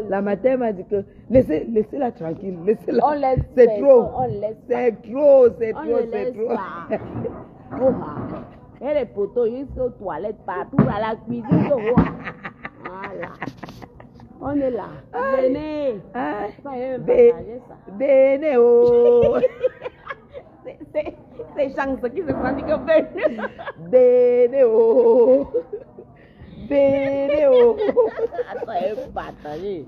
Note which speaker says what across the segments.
Speaker 1: La matin m'a dit que laissez-la tranquille, laissez-la.
Speaker 2: On laisse.
Speaker 1: C'est trop.
Speaker 2: On laisse.
Speaker 1: C'est trop, c'est
Speaker 2: On
Speaker 1: trop,
Speaker 2: le
Speaker 1: c'est
Speaker 2: laisse
Speaker 1: trop.
Speaker 2: là. Et les poteaux jusqu'aux toilettes, partout, à la cuisine. Voilà. On est là. Venez.
Speaker 1: Ah,
Speaker 2: Ça y est, partagez ça.
Speaker 1: venez, oh.
Speaker 2: C'est chance qui se prend du café.
Speaker 1: Venez, oh. Venez, oh.
Speaker 2: Attends, partagez.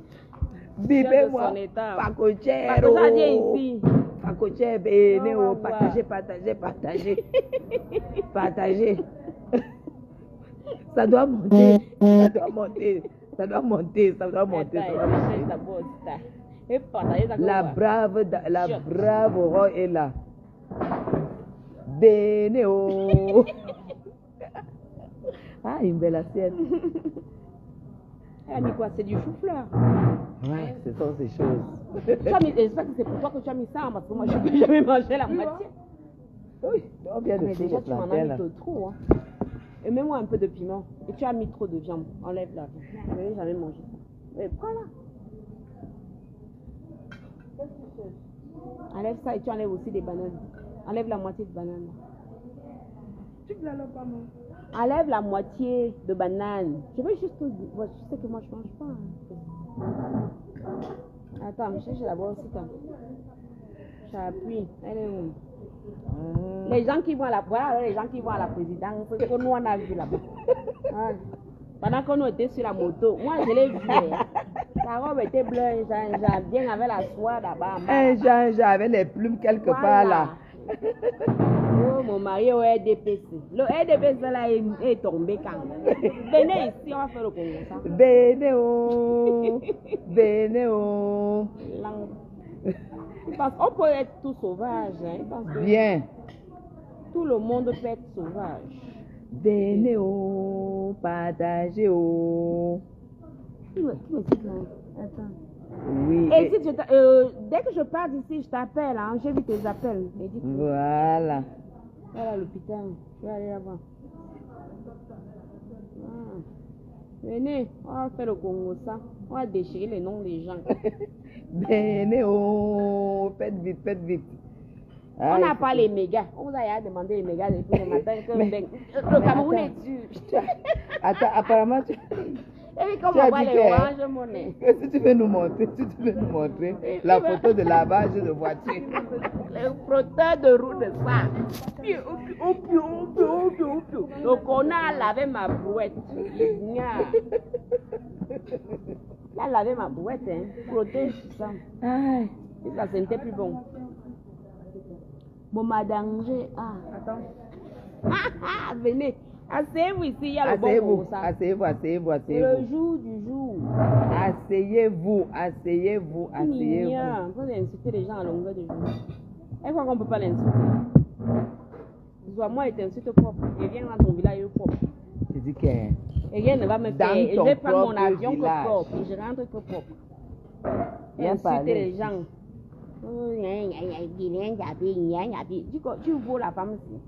Speaker 1: Vivez-moi. Pacochero.
Speaker 2: Pacochero ici.
Speaker 1: Pacochero, venez, oh. Partagez, partagez, partagez. Partagez. Ça doit monter. Ça doit monter. Ça doit monter. Ça doit monter. La brave Aurore est là. Venez, oh. Ah, une belle assiette.
Speaker 2: Elle a mis quoi? C'est du chou-fleur.
Speaker 1: Ouais, ce sont ces choses.
Speaker 2: J'espère que c'est pour toi que tu as mis ça, parce que moi je ne peux jamais manger la moitié.
Speaker 1: Oui, on vient de
Speaker 2: mais déjà tu m'en as mis trop. Hein. Et mets-moi un peu de piment. Et tu as mis trop de viande. Enlève la viande. Je n'ai jamais mangé ça. Mais prends-la. Qu'est-ce que tu fais? Enlève ça et tu enlèves aussi des bananes. Enlève la moitié de banane.
Speaker 3: Tu ne l'as pas, moi.
Speaker 2: Enlève la moitié de banane. Je veux juste... Je sais que moi je ne mange pas. Hein. Attends, je cherche d'abord aussi. J'appuie. Elle est où? Les gens qui vont à la... Voilà les gens qui vont à la présidence. C'est ce que nous on a vu là-bas. Pendant qu'on nous était sur la moto. Moi je l'ai vu. La robe était bleue. Bien avec la soie là-bas.
Speaker 1: J'avais les plumes quelque part là.
Speaker 2: Oh, mon mari au RDPC. Le RDPC là est tombé quand même. Venez ici, on va faire le Congo.
Speaker 1: Venez oh. Venez oh.
Speaker 2: Parce qu'on peut être tout sauvage. Hein, parce que
Speaker 1: bien.
Speaker 2: Tout le monde peut être sauvage.
Speaker 1: Venez oh. Partagez oh.
Speaker 2: Qui me dit là? Attends.
Speaker 1: Oui.
Speaker 2: Et si dès que je pars d'ici, je t'appelle. Hein? J'ai vu tes appels.
Speaker 1: Voilà.
Speaker 2: Voilà l'hôpital. Je vais aller là-bas. Venez, on va faire le Congo ça. On va déchirer les noms des gens.
Speaker 1: Venez, oh, faites vite, faites vite.
Speaker 2: On n'a pas les mégas. On vous a demandé les mégas depuis le matin. Le Cameroun est dur.
Speaker 1: Attends, apparemment, tu...
Speaker 2: Et puis comme on voit les oranges monnaie.
Speaker 1: Si tu veux nous montrer, la photo de lavage de voiture.
Speaker 2: Le frotteur de roue de ça. Donc on a lavé ma brouette. Là, lavé ma brouette, hein. Protège ça. Ça sentait plus bon. Bon, ma danger. Attends. Venez. Asseyez-vous ici, il y a le bon pour ça.
Speaker 1: Asseyez-vous.
Speaker 2: C'est le jour du jour.
Speaker 1: Asseyez-vous.
Speaker 2: Vous insultez les gens à longueur de journée. Et quoi qu'on ne peut pas l'insulter? Moi, il t'insulte propre. Et viens dans ton village propre.
Speaker 1: Je dis que...
Speaker 2: Et rien ne va me faire. Je vais prendre mon avion que propre. Et je rentre que propre. Et insulter les gens. Tu vaux la femme ici.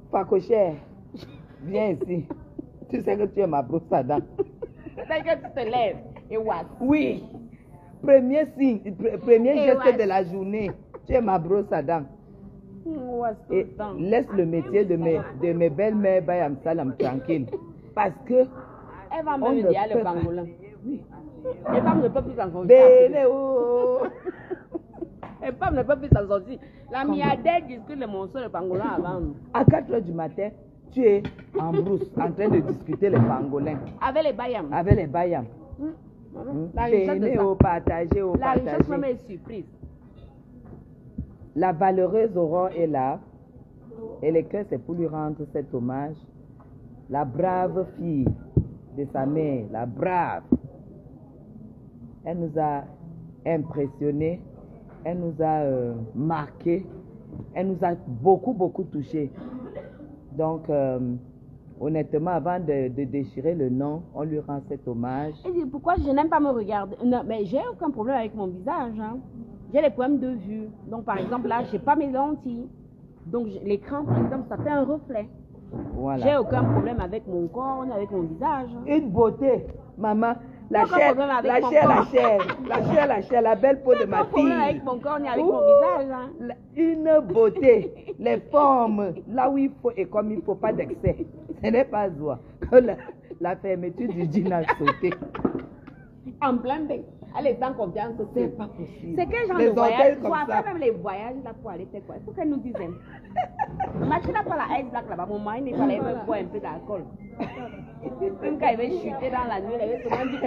Speaker 1: Pacochère, viens ici. Tu sais que tu es ma brosse à dents.
Speaker 2: C'est que tu te lèves et what?
Speaker 1: Oui. Premier signe, premier geste de la journée. Tu es ma brosse à dents. Et laisse le métier de mes belles-mères Bayam Salam tranquille. Parce que...
Speaker 2: Elle va me dire le pangolin.
Speaker 1: Oui.
Speaker 2: Les femmes ne peuvent plus s'en sortir. Les femmes ne peuvent plus s'en sortir. La milliardaire discute le monstre de pangolin avant.
Speaker 1: À 4 h du matin, tu es en brousse en train de discuter les pangolins.
Speaker 2: Avec les bayams.
Speaker 1: La richesse partagez.
Speaker 2: La richesse même est surprise.
Speaker 1: La valeureuse Aurore est là. Et le cœur, c'est pour lui rendre cet hommage. La brave fille de sa mère, la brave. Elle nous a impressionnés. Elle nous a marqués. Elle nous a beaucoup touchés. Donc, honnêtement, avant de déchirer le nom, on lui rend cet hommage.
Speaker 2: Et pourquoi je n'aime pas me regarder? Non, mais j'ai aucun problème avec mon visage. Hein. J'ai des problèmes de vue. Donc, par exemple, là, je n'ai pas mes lentilles. Donc, l'écran, par exemple, ça fait un reflet.
Speaker 1: Voilà.
Speaker 2: J'ai aucun problème avec mon corps, ni avec mon visage.
Speaker 1: Une beauté, maman. La
Speaker 2: Aucun
Speaker 1: chair,
Speaker 2: problème avec
Speaker 1: la
Speaker 2: mon
Speaker 1: chair,
Speaker 2: corps.
Speaker 1: la chair, la chair, la chair, la belle peau de ma
Speaker 2: Pas de problème avec
Speaker 1: fille.
Speaker 2: mon corps, ni avec
Speaker 1: Ouh,
Speaker 2: mon visage. Hein.
Speaker 1: Une beauté, les formes, là où il faut et comme il ne faut, pas d'excès. Ce n'est pas joie. Que la fermeture du jean a sauté.
Speaker 2: En plein bain. Elle est sans confiance.
Speaker 1: C'est pas possible.
Speaker 2: C'est quel genre
Speaker 1: Les
Speaker 2: de voyage?
Speaker 1: hôtels
Speaker 2: Il
Speaker 1: comme
Speaker 2: faut
Speaker 1: ça.
Speaker 2: faire même les voyages là pour aller faire quoi? Il faut qu'elle nous dise. Mais tu n'as pas la ice black là-bas. Mon mari n'est pas là, il veut boire un peu d'alcool. Même quand il veut chuter dans la nuit, il veut seulement dire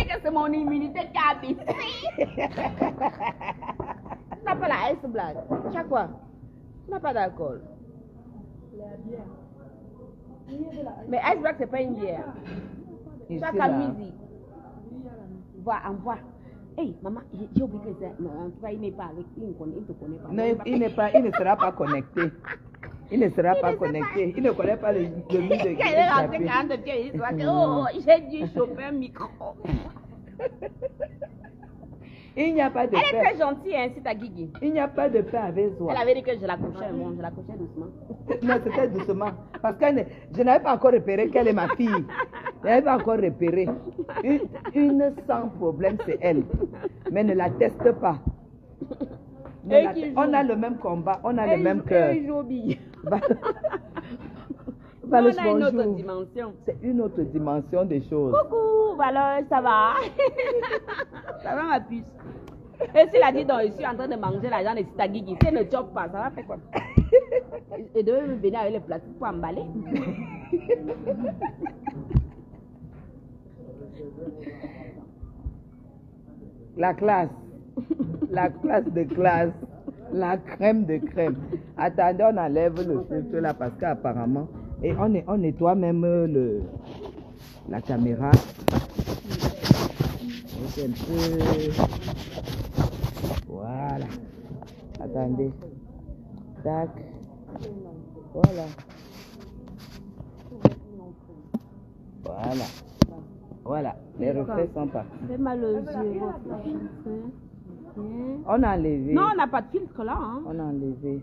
Speaker 2: que c'est mon immunité qui a baissé. Tu n'as pas la ice black. Tu as quoi? Tu n'as pas d'alcool. Mais ice black, c'est pas une bière. Tu as ta musique. Vois, envoie. Hey, maman, j'ai oublié que c'est. Non, en tout cas, il n'est pas avec. Il ne te connaît pas.
Speaker 1: Non, il ne sera pas connecté. Il ne sera pas connecté. Il ne connaît pas le musique de
Speaker 2: Quand il est rentré 40 pieds, il dit oh, j'ai dû choper un micro.
Speaker 1: Il n'y a pas de
Speaker 2: Elle est
Speaker 1: paix.
Speaker 2: très gentille, hein, c'est ta Guigui.
Speaker 1: Il n'y a pas de paix avec toi.
Speaker 2: Elle avait dit que je la couchais, bon, je la couchais doucement.
Speaker 1: Non, c'était doucement. Parce que je n'avais pas encore repéré qu'elle est ma fille. Je n'avais pas encore repéré. Une sans problème, c'est elle. Mais ne la teste pas. On a le même combat, on a le même cœur.
Speaker 2: On a une autre dimension.
Speaker 1: C'est une autre dimension des choses.
Speaker 2: Coucou, Valeur, ça va? Ça va ma puce? Et s'il a dit donc, je suis en train de manger l'argent de ta Guigui, si elle ne chope pas, ça va faire quoi? Et devait me venir avec les plastiques pour emballer.
Speaker 1: La classe de classe, la crème de crème. Attendez, on enlève le filtre là parce qu'apparemment, et on nettoie même la caméra. C'est un peu... Voilà. Attendez. Tac. Voilà. Voilà. Voilà. Les reflets sont partis.
Speaker 2: Fais-moi le yeux.
Speaker 1: On a enlevé.
Speaker 2: Non, on n'a pas de filtre là. Hein.
Speaker 1: On a enlevé.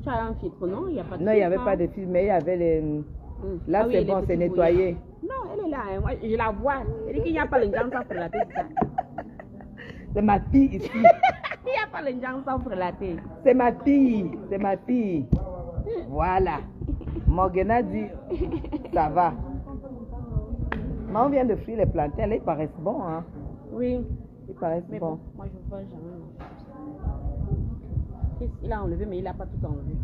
Speaker 2: Tu as un filtre, non? Il n'y a pas de filtre.
Speaker 1: Non, il n'y avait pas de filtre, mais il y avait les... Là,
Speaker 2: Ah oui,
Speaker 1: c'est bon, c'est nettoyé.
Speaker 2: Non, elle est là. Hein. Moi, je la vois. Elle dit qu'il n'y a pas le gens sans prélater.
Speaker 1: C'est ma fille ici.
Speaker 2: Il n'y a pas le gens sans prélater.
Speaker 1: C'est ma fille. C'est ma fille. Voilà. Morgana dit, ça va. Mais on vient de frire les plantains. Ils paraissent bons, hein?
Speaker 2: Oui.
Speaker 1: Ils paraissent
Speaker 2: Mais
Speaker 1: bons.
Speaker 2: bon, moi, je ne vois jamais. Il a enlevé, mais il n'a pas tout enlevé.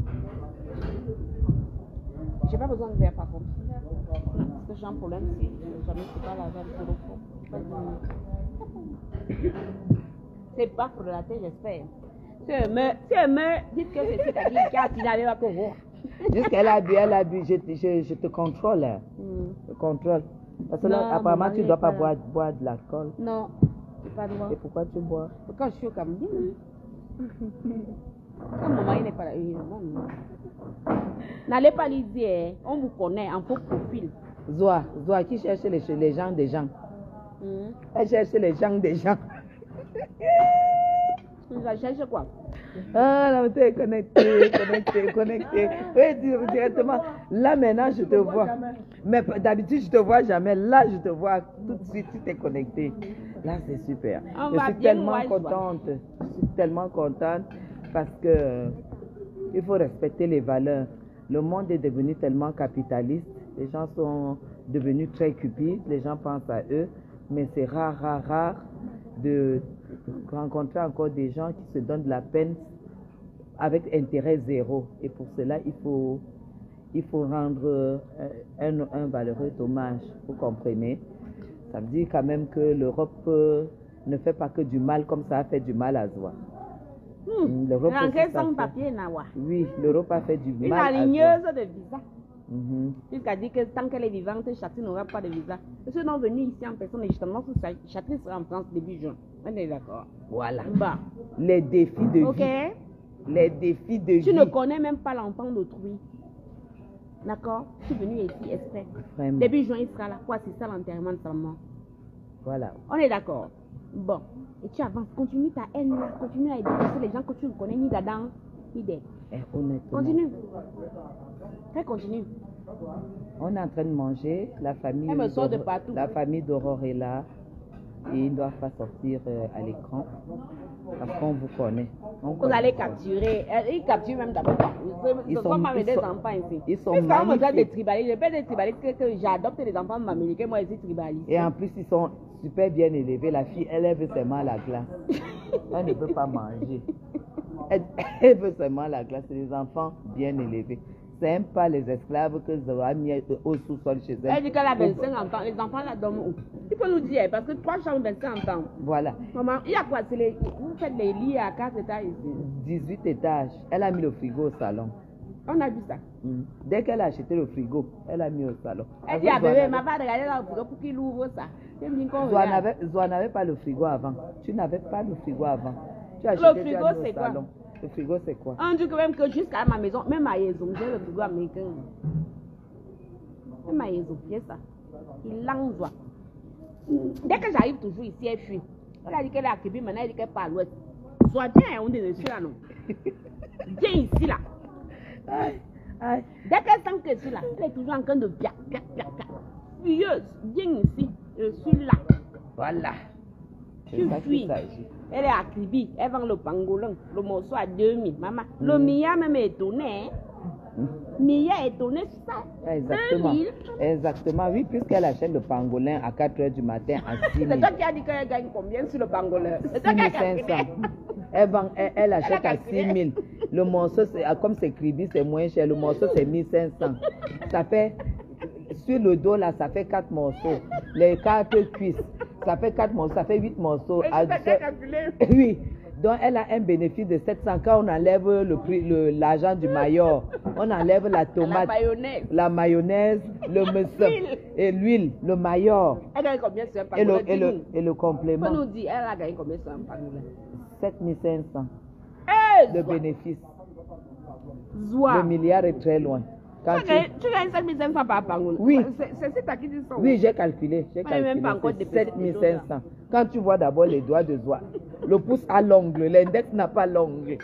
Speaker 2: J'ai pas besoin de verre par contre. Parce que j'ai un problème si jamais je ne peux pas laver avec le repos. C'est pas pour la tête, j'espère. Si elle meurt, dites que c'est cette qui a tiré avec la cour.
Speaker 1: Jusqu'elle a bu, je te contrôle. Hein. Je contrôle. Parce que
Speaker 2: Non,
Speaker 1: là, apparemment, tu ne dois pas
Speaker 2: là.
Speaker 1: boire de l'alcool.
Speaker 2: Non, c'est pas droit.
Speaker 1: Et pourquoi tu bois?
Speaker 2: Quand je suis au Cameroun. Quand mon mari n'est pas là, n'allez pas lui dire, on vous connaît en faux profil.
Speaker 1: Zoa qui cherche les gens des gens. Elle cherche les gens des gens.
Speaker 2: Tu cherches quoi?
Speaker 1: Ah, là, tu es connecté. Oui, directement. Là, maintenant, je te vois. Mais d'habitude, je te vois jamais. Là, je te vois tout de suite, tu t'es connecté. Là, c'est super. Je suis tellement contente. Je suis tellement contente parce que il faut respecter les valeurs. Le monde est devenu tellement capitaliste. Les gens sont devenus très cupides. Les gens pensent à eux. Mais c'est rare de rencontrer encore des gens qui se donnent de la peine avec intérêt zéro. Et pour cela, il faut rendre un valeureux hommage. Vous comprenez? Ça veut dire quand même que l'Europe ne fait pas que du mal comme ça a fait du mal à Zoa. L'Europe
Speaker 2: sans papier, Nawa.
Speaker 1: Oui, l'Europe a fait du mal
Speaker 2: à Zoa. Une aligneuse de visa. Puisqu'elle dit que tant qu'elle est vivante, Châtine n'aura pas de visa. Ils sont venus ici en personne et justement, Châtine sera en France début juin. On est d'accord.
Speaker 1: Voilà.
Speaker 2: Bah.
Speaker 1: Les défis de vie. Les défis de vie.
Speaker 2: Tu ne connais même pas l'enfant d'autrui. D'accord? Je suis venue ici exprès.
Speaker 1: Vraiment.
Speaker 2: Début juin, il sera là. Quoi, c'est ça l'enterrement seulement.
Speaker 1: Voilà.
Speaker 2: On est d'accord. Bon. Et tu avances. Continue ta haine là. Continue à éduquer les gens que tu ne connais ni d'Adam, ni d'elle.
Speaker 1: Honnêtement.
Speaker 2: Continue. Elle continue.
Speaker 1: On est en train de manger. La famille,
Speaker 2: Elle me sort de partout.
Speaker 1: La famille d'Aurore est là. Et ils ne doivent pas sortir à l'écran. Parce qu'on vous connaît.
Speaker 2: Vous allez capturer. Ils capturent même d'abord. Ils sont comme avec des enfants ici.
Speaker 1: Ils sont
Speaker 2: magnifiques. Quand on me traite de
Speaker 1: magnifiques.
Speaker 2: tribalistes, je peux des tribalistes que j'adopte les enfants américains, moi je suis tribaliste.
Speaker 1: Et en plus, ils sont super bien élevés. La fille, elle veut seulement la glace. Elle ne veut pas manger. Elle veut seulement la glace. C'est des enfants bien élevés. C'est même pas les esclaves que Zoa mis au sous-sol chez elle.
Speaker 2: Elle dit qu'elle a 25 enfants. Les enfants là dorment où? Il faut nous dire, parce que 3 chambres, 25 enfants.
Speaker 1: Voilà.
Speaker 2: Maman, il y a quoi? Vous faites des lits à 4 étages ici.
Speaker 1: 18 étages. Elle a mis le frigo au salon.
Speaker 2: On a vu ça.
Speaker 1: Dès qu'elle a acheté le frigo, elle a mis au salon.
Speaker 2: Elle dit à bébé, ma part regarder dans le frigo pour qu'il ouvre ça.
Speaker 1: Zoa n'avait pas le frigo avant. Tu n'avais pas le frigo avant. Tu as
Speaker 2: Le
Speaker 1: acheté,
Speaker 2: frigo,
Speaker 1: tu as mis au
Speaker 2: c'est quoi?
Speaker 1: salon. Le frigo, c'est quoi?
Speaker 2: On dit que même que jusqu'à ma maison, même à Yézoum, j'ai le frigo américain. Même à Yézoum, j'ai ça. Il l'envoie. Dès que j'arrive toujours ici, elle fuit. Elle a dit qu'elle est à Kébi, maintenant elle dit qu'elle part à l'ouest. Soit bien, on est dessus là, non? Viens ici là.
Speaker 1: Aïe, aïe.
Speaker 2: Dès qu'elle sent que je suis là, elle est toujours en train de biac. Furieuse, viens ici, je suis là.
Speaker 1: Voilà.
Speaker 2: Tu fuis. Elle est à Kribi, elle vend le pangolin, le morceau à 2000. Maman, le Mia même est étonné. Mia est étonné ça.
Speaker 1: Exactement.
Speaker 2: 2000.
Speaker 1: Exactement, oui, puisqu'elle achète le pangolin à 4 h du matin à 6 000.
Speaker 2: C'est toi qui as dit qu'elle gagne combien sur le pangolin? C'est toi qui as calculé.
Speaker 1: 500. Elle achète à 6 000. Le morceau, comme c'est Kribi, c'est moins cher. Le morceau, c'est 1500. Ça fait, sur le dos, là, ça fait 4 morceaux. Les 4 cuisses, ça fait 4 morceaux, ça fait 8 morceaux. Oui. Donc, elle a un bénéfice de 700 quand on enlève l'argent du maillot. On enlève la tomate, la mayonnaise, le messin et l'huile, le maillot.
Speaker 2: Elle gagne combien sur un pangolin?
Speaker 1: Et le complément.
Speaker 2: On nous dit, elle a gagné combien sur un pangolin?
Speaker 1: 7500. Le bénéfice.
Speaker 2: Zoa.
Speaker 1: Le milliard est très loin.
Speaker 2: Tu gagnes 7500 par pangolin?
Speaker 1: Oui.
Speaker 2: C'est ça qui dit ça?
Speaker 1: Oui, j'ai calculé. Même pas encore 7500. Quand tu vois d'abord les doigts de Zoa, le pouce a l'ongle, l'index n'a pas l'ongle.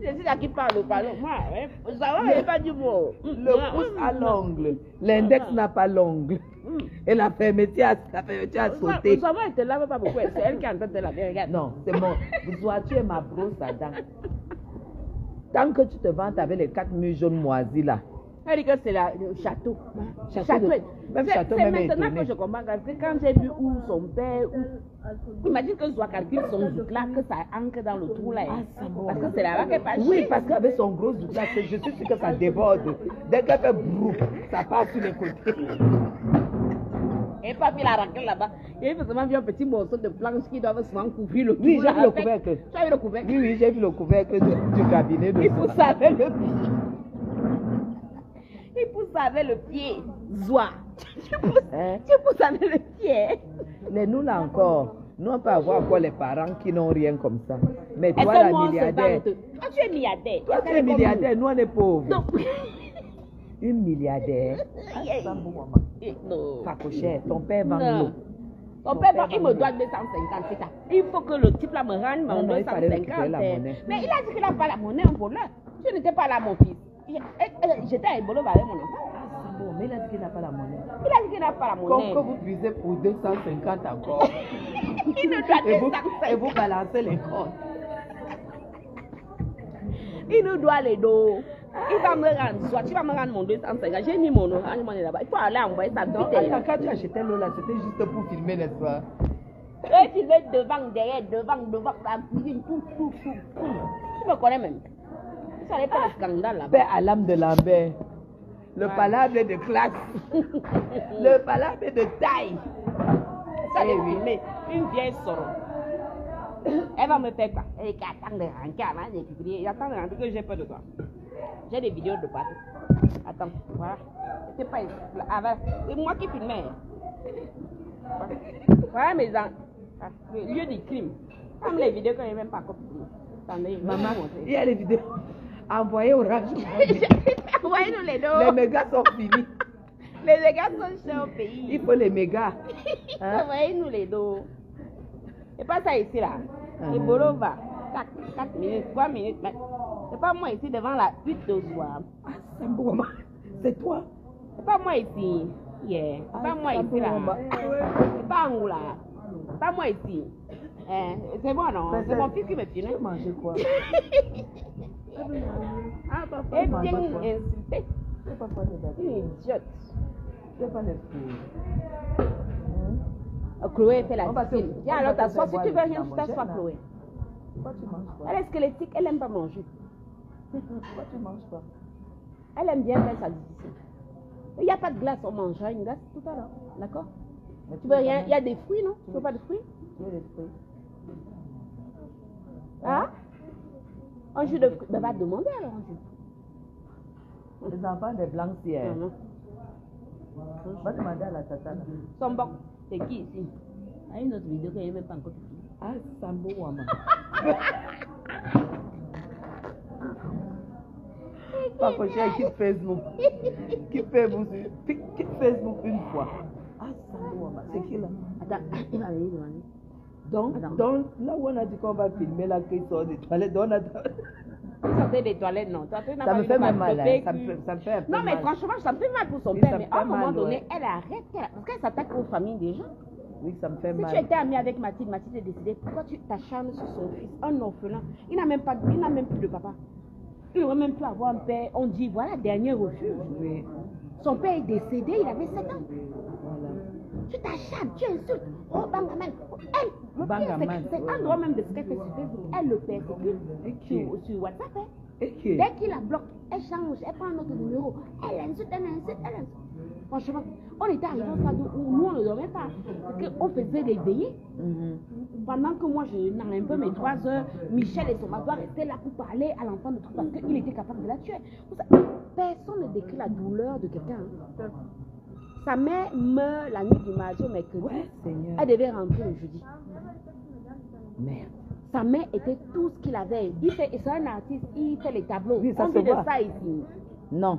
Speaker 2: C'est ça qui parle. Moi, ça va, pas du mot.
Speaker 1: Le pouce a l'ongle, l'index n'a pas l'ongle. Et la fermeture a sauté.
Speaker 2: Ça va, elle te lave pas beaucoup. C'est elle qui est en train de te laver. Regarde.
Speaker 1: Non, c'est mon. Zoa, tu es ma brosse à dents. Tant que tu te vantes avec les 4 murs jaunes moisis là.
Speaker 2: Elle dit que c'est le château.
Speaker 1: Même château, même
Speaker 2: maintenant
Speaker 1: étonné.
Speaker 2: que je comprends, parce que quand j'ai vu où son père, imagine que Zoa calcule son zouk là, que ça ancre dans le trou là. Parce que c'est là-bas qu'elle passe.
Speaker 1: Oui, parce qu'avec son gros zouk là, je suis sûre que ça déborde. Dès qu'elle fait brou, ça passe sur les côtés.
Speaker 2: Et pas mis la raquette là-bas. Et il faut seulement vu un petit morceau de planche qui doit souvent couvrir le trou.
Speaker 1: Oui, j'ai vu le couvercle.
Speaker 2: Tu as vu le couvercle?
Speaker 1: Oui, j'ai vu le couvercle du cabinet de
Speaker 2: Il pousse avec le pied. Il pousse avec le pied. Zoa. Tu pousses avec le pied.
Speaker 1: Mais nous là encore, nous on peut avoir encore les parents qui n'ont rien comme ça. Mais
Speaker 2: Est-ce
Speaker 1: toi
Speaker 2: que
Speaker 1: la
Speaker 2: moi,
Speaker 1: milliardaire.
Speaker 2: Toi tu es milliardaire.
Speaker 1: Toi tu es milliardaire, nous on est pauvres.
Speaker 2: Non.
Speaker 1: Une milliardaire.
Speaker 2: Non.
Speaker 1: Pas cher, ton père vend l'eau.
Speaker 2: Ton père, il me doit 250, c'est ça. Il faut que le type là me rende mon 250. Mais il a dit qu'il n'a pas la monnaie, un voleur. Je n'étais pas là, mon fils. J'étais à Ebolo avec mon enfant.
Speaker 1: Bon, mais il a dit qu'il n'a pas la monnaie.
Speaker 2: Il a dit qu'il n'a pas la monnaie.
Speaker 1: Comme que vous puisez pour 250 encore.
Speaker 2: Il nous doit 250.
Speaker 1: Et vous balancez les comptes.
Speaker 2: Il nous doit les dos. Il va me rendre, soit tu vas me rendre mon 250. J'ai mis mon orange money là-bas. Il faut aller envoyer ça vite.
Speaker 1: Quand tu achetais l'eau là, c'était juste pour filmer, n'est-ce pas?
Speaker 2: Et tu veux devant, derrière, devant, la cuisine, tout. Tu me connais même. Ça n'est pas le scandale là-bas.
Speaker 1: Père à l'âme de Lambert. Le palabre de classe. Le palabre de taille.
Speaker 2: Ça n'est filmé. Une vieille soro. Elle va me faire quoi? Elle dit qu'elle attend de rentrer avant d'écrire. J'attends de rentrer que j'ai peur de toi. J'ai des vidéos de partout. Attends, voilà. C'est pas c'est moi qui filmais. Voilà mes enfants. Le lieu du crime. Comme les vidéos que je n'ai même pas copiées. Attendez,
Speaker 1: maman, il y a les vidéos. Envoyez au Orange.
Speaker 2: Envoyez-nous les deux.
Speaker 1: Les mégas sont finis.
Speaker 2: Les mégas sont chers au pays.
Speaker 1: Il faut les mégas. Hein?
Speaker 2: Envoyez-nous les deux. Et pas ça ici là. Et Bolo va. 4 minutes, 3 minutes. C'est pas moi ici devant la hutte de soir.
Speaker 1: Ah, Sambouama, c'est toi.
Speaker 2: C'est pas moi ici. Yeah. C'est pas moi ici là. C'est pas Angoula. C'est pas moi ici. C'est bon non? C'est mon fils qui me filme.
Speaker 1: Tu manges quoi?
Speaker 2: Et bien insulté.
Speaker 1: C'est pas quoi de
Speaker 2: Une idiote.
Speaker 1: C'est pas les fruits.
Speaker 2: Chloé fait la
Speaker 1: On va te-
Speaker 2: piscine. Viens
Speaker 1: on
Speaker 2: alors
Speaker 1: va te
Speaker 2: t'assois. Si
Speaker 1: faire
Speaker 2: tu veux
Speaker 1: boire
Speaker 2: rien,
Speaker 1: du
Speaker 2: tu t'assois,
Speaker 1: Cambodge,
Speaker 2: Chloé.
Speaker 1: Pourquoi tu manges quoi?
Speaker 2: Elle est squelettique, elle aime pas manger.
Speaker 1: Pourquoi tu manges quoi?
Speaker 2: Elle aime bien faire sa difficile. Il n'y a pas de glace, on mangera une glace tout à l'heure. D'accord?
Speaker 1: Mais
Speaker 2: Tu veux rien? Il y a des fruits, non? Tu veux pas de fruits?
Speaker 1: Tu veux des fruits?
Speaker 2: Hein? Un jus de fruits. Ben, va demander alors un jus.
Speaker 1: Les enfants des blancs hier.
Speaker 2: Non.
Speaker 1: Va demander à la tata là.
Speaker 2: Son bon. C'est qui ici? Il y a une autre vidéo qui n'est même pas encore finie.
Speaker 1: Ah, Sambouama. Pas que j'ai quitte Facebook. Quitte Facebook. Quitte Facebook une fois. Ah, Sambouama. C'est qui là?
Speaker 2: Attends, il va venir demander.
Speaker 1: Donc, là où on a dit qu'on va filmer là, qu'il sort des toilettes, on a...
Speaker 2: Sortez des toilettes, non.
Speaker 1: Ça me fait même mal, hein. Ça me fait un peu
Speaker 2: Non, mais
Speaker 1: mal.
Speaker 2: franchement, ça me fait mal pour son
Speaker 1: Oui,
Speaker 2: père.
Speaker 1: ça me
Speaker 2: Mais
Speaker 1: fait
Speaker 2: à un moment
Speaker 1: mal,
Speaker 2: donné,
Speaker 1: ouais.
Speaker 2: elle arrête. Parce qu'elle s'attaque aux familles des gens.
Speaker 1: Oui, ça me fait
Speaker 2: Si
Speaker 1: mal.
Speaker 2: tu étais amie avec Mathilde, Mathilde est décédée, pourquoi tu t'acharnes sur son fils, un orphelin? Il n'a même plus de papa. Il aurait même pu avoir un père. On dit, voilà, dernier refuge.
Speaker 1: Oui,
Speaker 2: Son père est décédé, il avait 7 ans.
Speaker 1: voilà.
Speaker 2: Tu t'acharnes, tu insultes. Oh, Bangaman. Elle, le pire,
Speaker 1: Bangaman,
Speaker 2: c'est
Speaker 1: ouais.
Speaker 2: un droit même de ce qu'elle fait sur Facebook. Elle le persécute
Speaker 1: Ok.
Speaker 2: sur WhatsApp. Hein.
Speaker 1: Et qui?
Speaker 2: Dès qu'il la bloque, elle change, elle prend un autre numéro. Elle insulte, elle insulte, elle insulte. Franchement, on était arrivé au stade où nous, on ne dormait pas. Parce qu'on faisait des veillées. Pendant que moi, je n'avais un peu mes 3 heures, Michel et son mari doivent rester là pour parler à l'enfant de trucs parce qu'il était capable de la tuer. Vous savez, personne ne décrit la douleur de quelqu'un. Hein. Sa mère meurt la nuit du mardi au mercredi.
Speaker 1: Ouais, Seigneur.
Speaker 2: Elle devait rentrer le jeudi.
Speaker 1: Merde.
Speaker 2: Sa mère était tout ce qu'il avait. C'est un artiste, il fait les tableaux.
Speaker 1: Oui, ça
Speaker 2: on
Speaker 1: se
Speaker 2: vit de
Speaker 1: voit.
Speaker 2: ça ici.
Speaker 1: Non.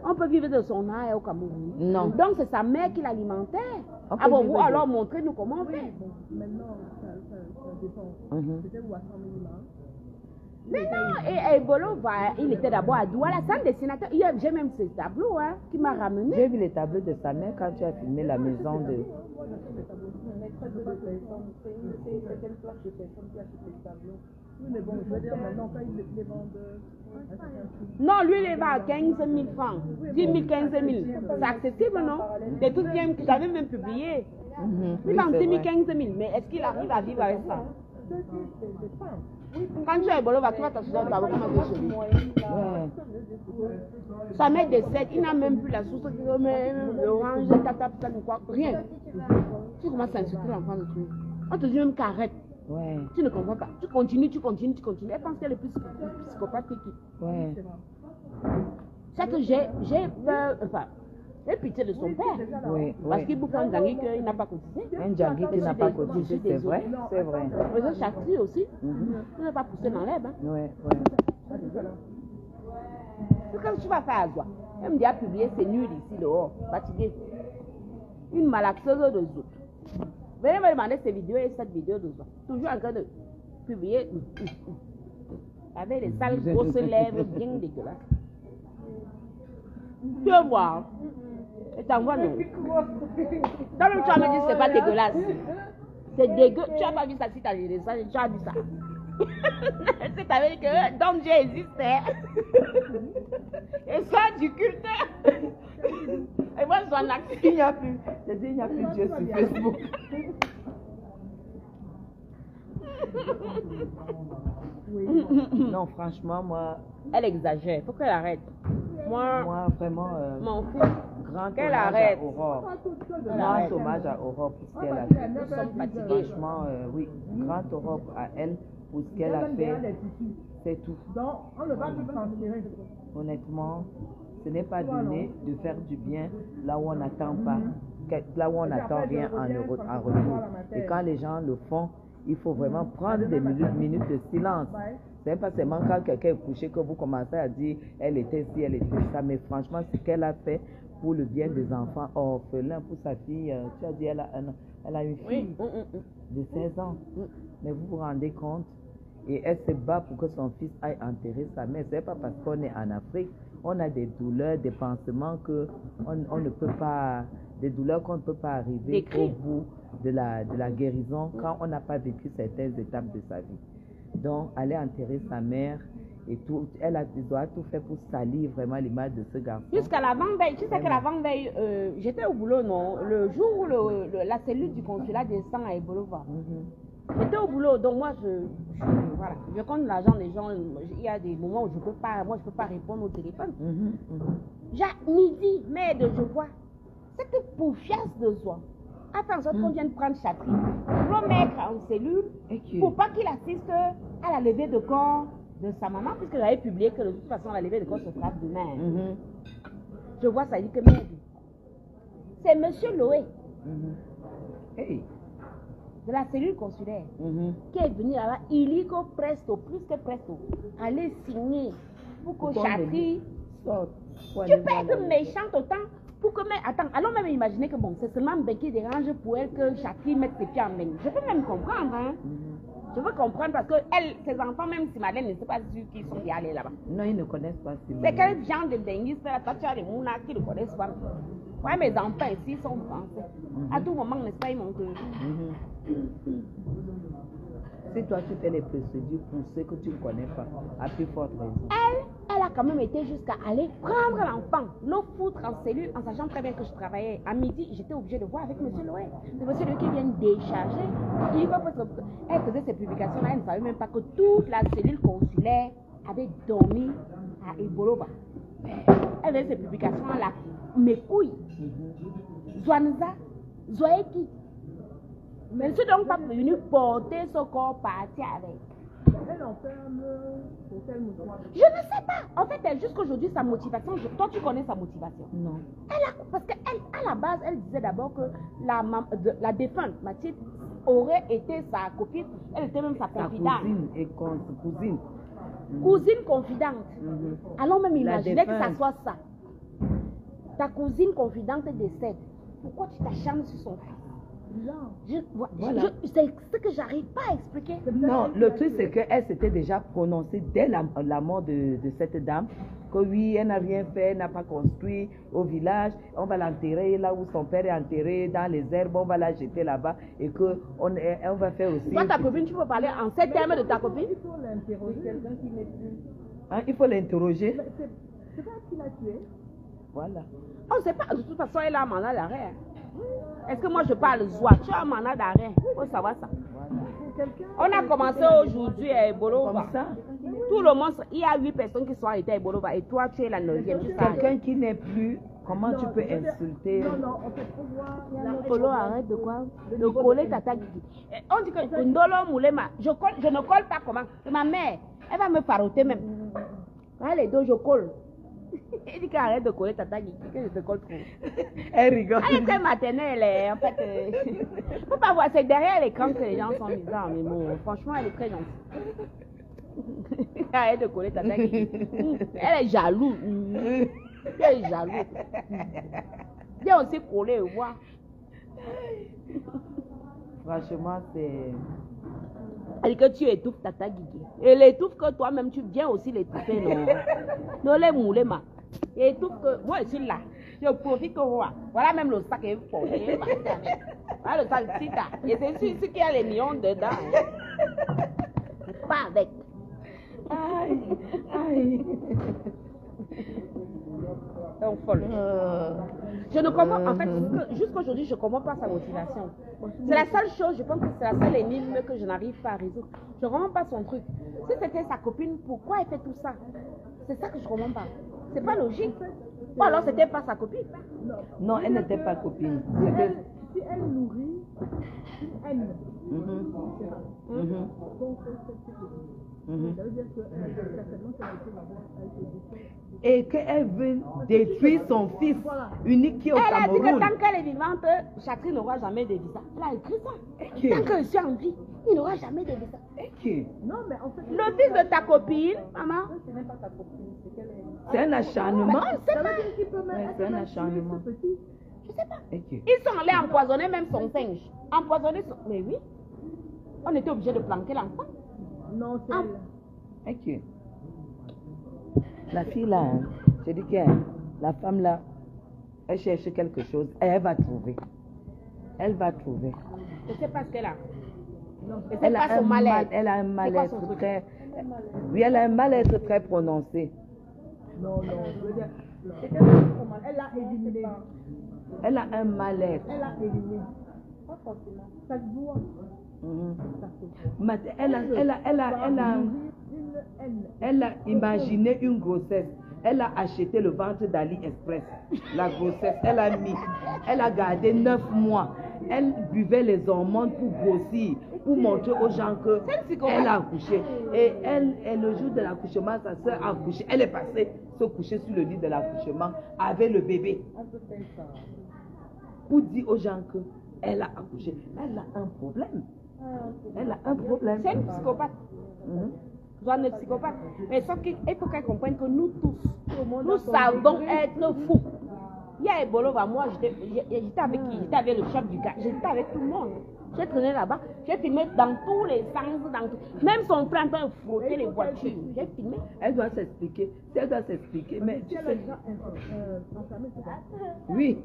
Speaker 2: On peut vivre de son art au Cameroun.
Speaker 1: Non.
Speaker 2: Donc c'est sa mère qui l'alimentait.
Speaker 1: On peut
Speaker 2: Ah bon,
Speaker 1: vivre
Speaker 2: vous
Speaker 1: de-
Speaker 2: alors montrez-nous comment on fait.
Speaker 3: Maintenant, ça dépend.
Speaker 1: Mhm.
Speaker 3: C'était où à 100 minimum.
Speaker 2: Mais non, et Bolo, il était d'abord à Douala, c'est un dessinateur. J'ai même ces tableaux hein, qui m'a ramené.
Speaker 1: J'ai vu les tableaux de sa mère quand tu as filmé la maison de...
Speaker 3: Mais très peu de personnes, c'est une certaine classe de personnes qui achètent les tableaux. Oui, mais bon, je veux dire, maintenant, quand ils les vendent à un certain prix.
Speaker 2: Non, lui, il va à 15 000 francs. 10 000, 15 000. C'est accessible, non? Des trucs que j'avais même publié. Il vend 10 000, 15 000. Mais est-ce qu'il arrive à vivre avec ça? Quand tu es Bolo, tu vas t'acheter un tableau comme un chez lui.
Speaker 1: Ouais.
Speaker 2: Sa mère décède, il n'a même plus la source, l'orange, tata, quoi, rien. Tu commences à insulter l'enfant de truc. On te dit même qu'arrête.
Speaker 1: Ouais.
Speaker 2: Tu ne comprends pas. Tu continues. Elle pense qu'elle est plus psychopathe que qui.
Speaker 1: Ouais.
Speaker 2: C'est que j'ai pitié de son père.
Speaker 1: Oui,
Speaker 2: Parce
Speaker 1: oui.
Speaker 2: qu'il bouffe un djangui qu'il n'a pas cotisé.
Speaker 1: Un djangui qui n'a pas cotisé, c'est vrai. C'est vrai.
Speaker 2: Le châtri aussi. Il n'a pas poussé dans l'herbe. Hein.
Speaker 1: Ouais, ouais.
Speaker 2: Qu'est-ce que tu vas faire à toi? Elle me dit à publier, c'est nul ici dehors, fatigué. Une malaxeuse de zout. Venez me demander ces vidéos et cette vidéo de zout. Toujours en train de publier. Avec les sales grosses lèvres bien dégueulasses. Tu veux voir? Et t'envoies non. Toi-même tu vas me dire que c'est pas dégueulasse. C'est dégueu. Tu n'as pas vu ça si tu as vu ça. Tu as vu ça. C'est avec que donc Dieu existait. Et ça du culte. Et moi je suis en action.
Speaker 1: Il n'y a plus. J'ai dit, il n'y a plus Dieu sur Facebook. Non, franchement, moi,
Speaker 2: Elle exagère. Faut qu'elle arrête. Moi,
Speaker 1: vraiment,
Speaker 2: m'en fous.
Speaker 1: grand
Speaker 2: Qu'elle
Speaker 1: hommage
Speaker 2: arrête.
Speaker 1: à Aurore.
Speaker 2: arrête.
Speaker 1: Grand hommage à Aurore pour ce qu'elle a fait.
Speaker 2: Nous sommes fatigués.
Speaker 1: Franchement, oui, grand Aurore à elle pour ce qu'elle a fait. C'est tout.
Speaker 3: Donc, on ne va plus transférer.
Speaker 1: Honnêtement, ce n'est pas donné de faire du bien là où on n'attend pas, là où on n'attend rien en retour. Et quand les gens le font, il faut vraiment prendre des minutes de silence. C'est pas seulement quand quelqu'un est couché que vous commencez à dire elle était ci, elle était ça, mais franchement, ce qu'elle a fait pour le bien des enfants orphelins, pour sa fille, tu as dit elle a une fille
Speaker 2: Oui.
Speaker 1: de 16 ans. Mais vous vous rendez compte? Et elle se bat pour que son fils aille enterrer sa mère. Ce n'est pas parce qu'on est en Afrique, on a des douleurs, des pansements on ne peut pas, des douleurs qu'on ne peut pas arriver au bout de la guérison quand on n'a pas vécu certaines étapes de sa vie. Donc, aller enterrer sa mère et tout, elle doit tout faire pour salir vraiment l'image de ce garçon.
Speaker 2: Jusqu'à l'avant-veille, tu sais que l'avant-veille, j'étais au boulot, non? Le jour où la cellule du consulat descend à Ebolova. J'étais au boulot, donc moi, voilà, je compte l'argent des gens. Il y a des moments où je peux pas répondre au téléphone. Midi, merde, je vois. Cette poufiasse de soi a fait en sorte qu'on vienne prendre Chatri, pour le mettre en cellule, pour pas qu'il assiste à la levée de corps de sa maman, puisque j'avais publié que de toute façon, la levée de corps se fera demain. Je vois ça, il dit que merde. C'est monsieur Loé. De la cellule consulaire qui est venu là-bas, illico presto, plus que presto, aller signer pour que Chatri sorte. Tu peux être méchante autant pour que, mais attends, allons même imaginer que bon, c'est seulement Ben qui dérange pour elle que Chatri mette ses pieds en main. Je peux même comprendre, hein. Je veux comprendre parce que elle, ses enfants, même si Madeleine ne sait pas sûr qu'ils sont bien allés là-bas.
Speaker 1: Non, ils ne connaissent pas.
Speaker 2: C'est quel genre de denguistes là, toi tu as des mounas qui ne connaissent pas. Ouais, mes enfants ici sont français. À tout moment, n'est-ce pas, ils m'ont que.
Speaker 1: Si toi tu fais les procédures pour ceux que tu ne connais pas, à plus forte raison.
Speaker 2: Elle a quand même été jusqu'à aller prendre l'enfant, le foutre en cellule, en sachant très bien que je travaillais. À midi, j'étais obligée de voir avec M. Loé. C'est M. Loé qui vient décharger. Elle faisait ses publications-là, elle ne savait même pas que toute la cellule consulaire avait dormi à Ebolova. Elle faisait ses publications-là, mes couilles. Zwanza, Zoeki. Mais je ne suis donc pas venu porter ce corps parti avec.
Speaker 3: Elle enferme pour quel motif?
Speaker 2: Je ne sais pas. En fait, jusqu'aujourd'hui, sa motivation, toi tu connais sa motivation.
Speaker 1: Non.
Speaker 2: Parce qu'à la base, elle disait d'abord que la défunte, Mathilde, aurait été sa copine. Elle était même sa confidente.
Speaker 1: Sa cousine et cousine.
Speaker 2: Cousine confidente. Allons même imaginer que ça soit ça. Ta cousine confidente décède. Pourquoi tu t'acharnes sur son fils? C'est ce que j'arrive pas à expliquer.
Speaker 1: Non, le truc c'est qu'elle s'était déjà prononcée dès la mort de cette dame que oui, elle n'a rien fait, elle n'a pas construit au village, on va l'enterrer là où son père est enterré, dans les herbes, on va la jeter là-bas et qu'on va faire aussi.
Speaker 2: Toi, ta copine, tu peux parler en ces termes de ta copine?
Speaker 3: Il faut l'interroger, quelqu'un qui n'est plus.
Speaker 1: Hein, il faut l'interroger.
Speaker 3: C'est pas qui l'a tué.
Speaker 1: Voilà.
Speaker 2: On ne sait pas, de toute façon, elle a un mandat d'arrêt. Est-ce que moi je parle Zoua? Tu as un mandat d'arrêt. Il faut savoir ça. On a commencé aujourd'hui à Ebolova. Tout le monde, il y a 8 personnes qui sont arrêtées à Ebolova et toi tu es la 9e.
Speaker 1: Quelqu'un qui n'est plus, comment tu peux insulter?
Speaker 3: Non, on peut voir.
Speaker 2: Polo, arrête de quoi? De coller Tata Guigui. On dit que Ndolo Moulema, je ne colle pas comment? Ma mère, elle va me faroter même. Les deux, je colle. Il dit qu'elle arrête de coller Tata Guigui, que je te colle trop.
Speaker 1: Elle rigole.
Speaker 2: Elle était maternelle, en fait. Faut pas voir, c'est derrière l'écran que les gens sont bizarres, mais bon, franchement, elle est très gentille. Arrête de coller Tata Guigui. Elle est jalouse. Elle est jalouse. Viens aussi coller et voir.
Speaker 1: Franchement, c'est...
Speaker 2: Elle dit que tu étouffes Tata Guigui. Et l'étouffe que toi-même, tu viens aussi l'étouffer, non? Non, les moulés, ma. Et étouffe que... Moi, je suis là. Je profite que moi. Voilà même le sac est fort. Voilà le sac, c'est ça. Et c'est celui qui a les millions dedans. Pas avec.
Speaker 1: Aïe, aïe.
Speaker 2: Donc, folle. Je ne comprends, en fait, jusqu'aujourd'hui, je ne comprends pas sa motivation. C'est la seule chose, je pense que c'est la seule énigme que je n'arrive pas à résoudre. Je ne comprends pas son truc. Si c'était sa copine, pourquoi elle fait tout ça? C'est ça que je ne comprends pas. C'est pas logique. Ou alors c'était pas sa copine.
Speaker 1: Non, elle n'était pas copine.
Speaker 3: Si elle nourrit une haine, ça veut dire que certainement qu'elle a été là-bas.
Speaker 1: Et qu'elle veut détruire son fils unique qui est au Cameroun.
Speaker 2: Elle a dit que tant qu'elle est vivante, Chatri n'aura jamais de visa. Elle a écrit ça. Tant que je suis en vie, il n'aura jamais de visa.
Speaker 3: Non, mais en fait,
Speaker 2: le fils de ta copine, maman.
Speaker 3: Ce n'est pas ta copine, c'est qu'elle est.
Speaker 1: C'est un acharnement.
Speaker 3: C'est un acharnement.
Speaker 2: Je sais pas. Ils sont allés empoisonner même son singe. Empoisonner son... Mais oui. On était obligé de planquer l'enfant.
Speaker 3: Non, c'est elle.
Speaker 1: Ok. La fille là, hein, je dis que la femme là, elle cherche quelque chose et elle va trouver. Elle va trouver.
Speaker 2: Je ne sais pas ce qu'elle a. Je sais
Speaker 1: Elle
Speaker 2: pas
Speaker 1: a
Speaker 2: son
Speaker 1: un
Speaker 2: mal-être.
Speaker 1: elle a un
Speaker 2: C'est quoi
Speaker 1: mal-être
Speaker 2: son truc?
Speaker 1: très... Oui, elle a un mal-être très prononcé.
Speaker 3: Non, je veux dire, c'est qu'elle a trop mal. Elle a éliminé.
Speaker 1: Elle a un mal-être.
Speaker 3: Elle a éliminé. Pas forcément. Ça se voit.
Speaker 1: Mhm.
Speaker 3: Ça se voit.
Speaker 1: Mais elle a imaginé une grossesse. Elle a acheté le ventre d'AliExpress. La grossesse, elle a mis. Elle a gardé 9 mois. Elle buvait les hormones pour grossir, pour montrer aux gens qu'elle a accouché. Et le jour de l'accouchement, sa soeur a accouché. Elle est passée se coucher sur le lit de l'accouchement avec le bébé. Pour dire aux gens qu'elle a accouché. Elle a un problème. Elle a un problème.
Speaker 2: C'est une psychopathe. Joanne est psychopathe. Mais sauf qu'il faut qu'elle comprenne que nous tous, nous savons être fous. Hier, Bolova, moi, j'étais avec qui? J'étais avec le chef du gars. J'étais avec tout le monde. J'ai traîné là-bas. J'ai filmé dans tous les sens. Même son frère en train de frotter les voitures. J'ai filmé.
Speaker 1: Elle doit s'expliquer. Si elle doit s'expliquer, mais tu sais... Oui.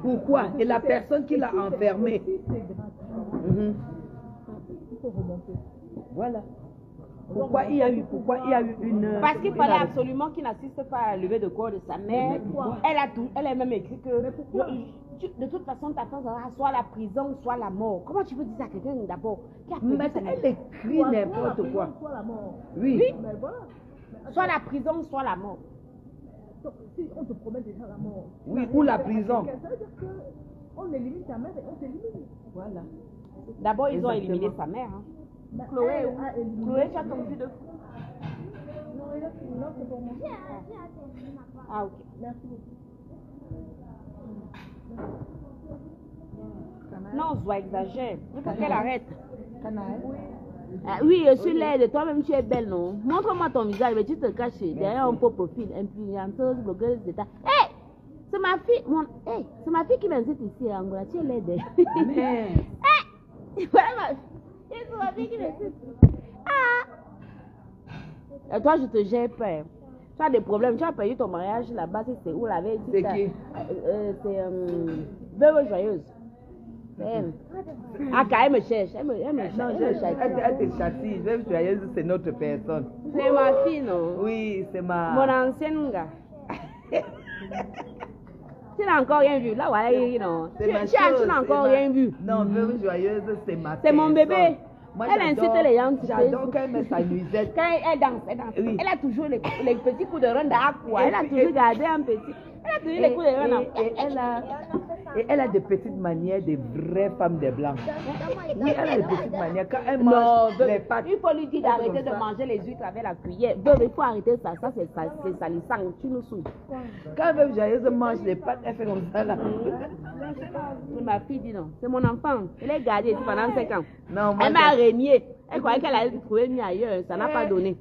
Speaker 1: Pourquoi? Et la personne qui l'a enfermée.
Speaker 3: Il faut remonter.
Speaker 1: Voilà. Pourquoi il y a eu une...
Speaker 2: Parce qu'il fallait absolument qu'il n'assiste pas à la levée de corps de sa mère. Elle a même écrit que de toute façon ta femme sera soit la prison, soit la mort. Comment tu peux dire ça à quelqu'un d'abord qui a perdu
Speaker 1: Mais
Speaker 2: sa mère?
Speaker 1: elle écrit n'importe quoi.
Speaker 3: Soit la mort.
Speaker 1: Oui.
Speaker 3: Mais voilà.
Speaker 2: Soit la prison, soit la mort.
Speaker 3: Donc, si on te promet déjà la mort.
Speaker 1: Oui, ou la prison.
Speaker 3: Ça veut dire qu'on élimine ta mère et on t'élimine.
Speaker 1: Voilà.
Speaker 2: D'abord, ils ont
Speaker 1: Exactement.
Speaker 2: éliminé sa mère. Hein.
Speaker 3: Mais
Speaker 2: Chloé,
Speaker 3: elle a éliminé.
Speaker 2: Chloé, tu as ton cul de fou.
Speaker 3: Non, elle a fini. Non, c'est pour moi.
Speaker 2: Ah, ok.
Speaker 3: Merci beaucoup.
Speaker 2: Non, Zoé exagère. Il faut qu'elle arrête.
Speaker 3: Canaël.
Speaker 2: Ah, oui, je suis laide. Toi-même, tu es belle, non? Montre-moi ton visage, mais tu te caches derrière un beau profil. Influenceuse, blogueuse d'état. Hé! C'est ma fille. Hey, c'est ma fille qui m'incite ici à Angola. Tu es laide.
Speaker 1: Mais...
Speaker 2: Hé! Voilà ma fille. C'est ma fille qui m'incite. Ah! Et toi, je te gère peur. Tu as des problèmes. Tu as perdu ton mariage là-bas. C'est où la veille?
Speaker 1: C'est qui?
Speaker 2: C'est Belle Joyeuse. C'est elle. Ah, quand elle me cherche. Elle me cherche.
Speaker 1: Non, elle te châtie. Veuve Joyeuse, c'est notre personne.
Speaker 2: C'est ma fille, non?
Speaker 1: Oui, c'est ma...
Speaker 2: Mon ancienne gars. Tu n'as encore rien vu. Là, voilà, non.
Speaker 1: C'est ma
Speaker 2: Tu n'as encore rien vu.
Speaker 1: Non, Veuve Joyeuse, c'est ma
Speaker 2: C'est mon
Speaker 1: personne.
Speaker 2: bébé.
Speaker 1: Moi,
Speaker 2: Elle incite les gens.
Speaker 1: J'adore quand elle met sa nuisette.
Speaker 2: Quand elle danse, elle danse.
Speaker 1: Oui.
Speaker 2: Elle a toujours les petits coups de rein d'aqua. Elle a
Speaker 1: puis-
Speaker 2: toujours gardé un petit. Elle a toujours les coups de rein
Speaker 1: Et elle a des petites manières de vraies femmes des blancs. Oui, elle a des petites manières. Quand elle mange
Speaker 2: Non,
Speaker 1: les pâtes,
Speaker 2: il faut lui dire d'arrêter de manger les huîtres avec la cuillère. Il faut arrêter ça. Ça, c'est salissant. Tu nous saoules.
Speaker 1: quand Veuve Joyeuse mange les pâtes, elle fait comme ça là.
Speaker 2: Ma fille dit non. C'est mon enfant. Elle est gardée ici pendant 5 ans.
Speaker 1: Non, moi,
Speaker 2: Elle m'a régné. Elle croyait qu'elle allait trouver mieux ailleurs. Ça n'a pas donné.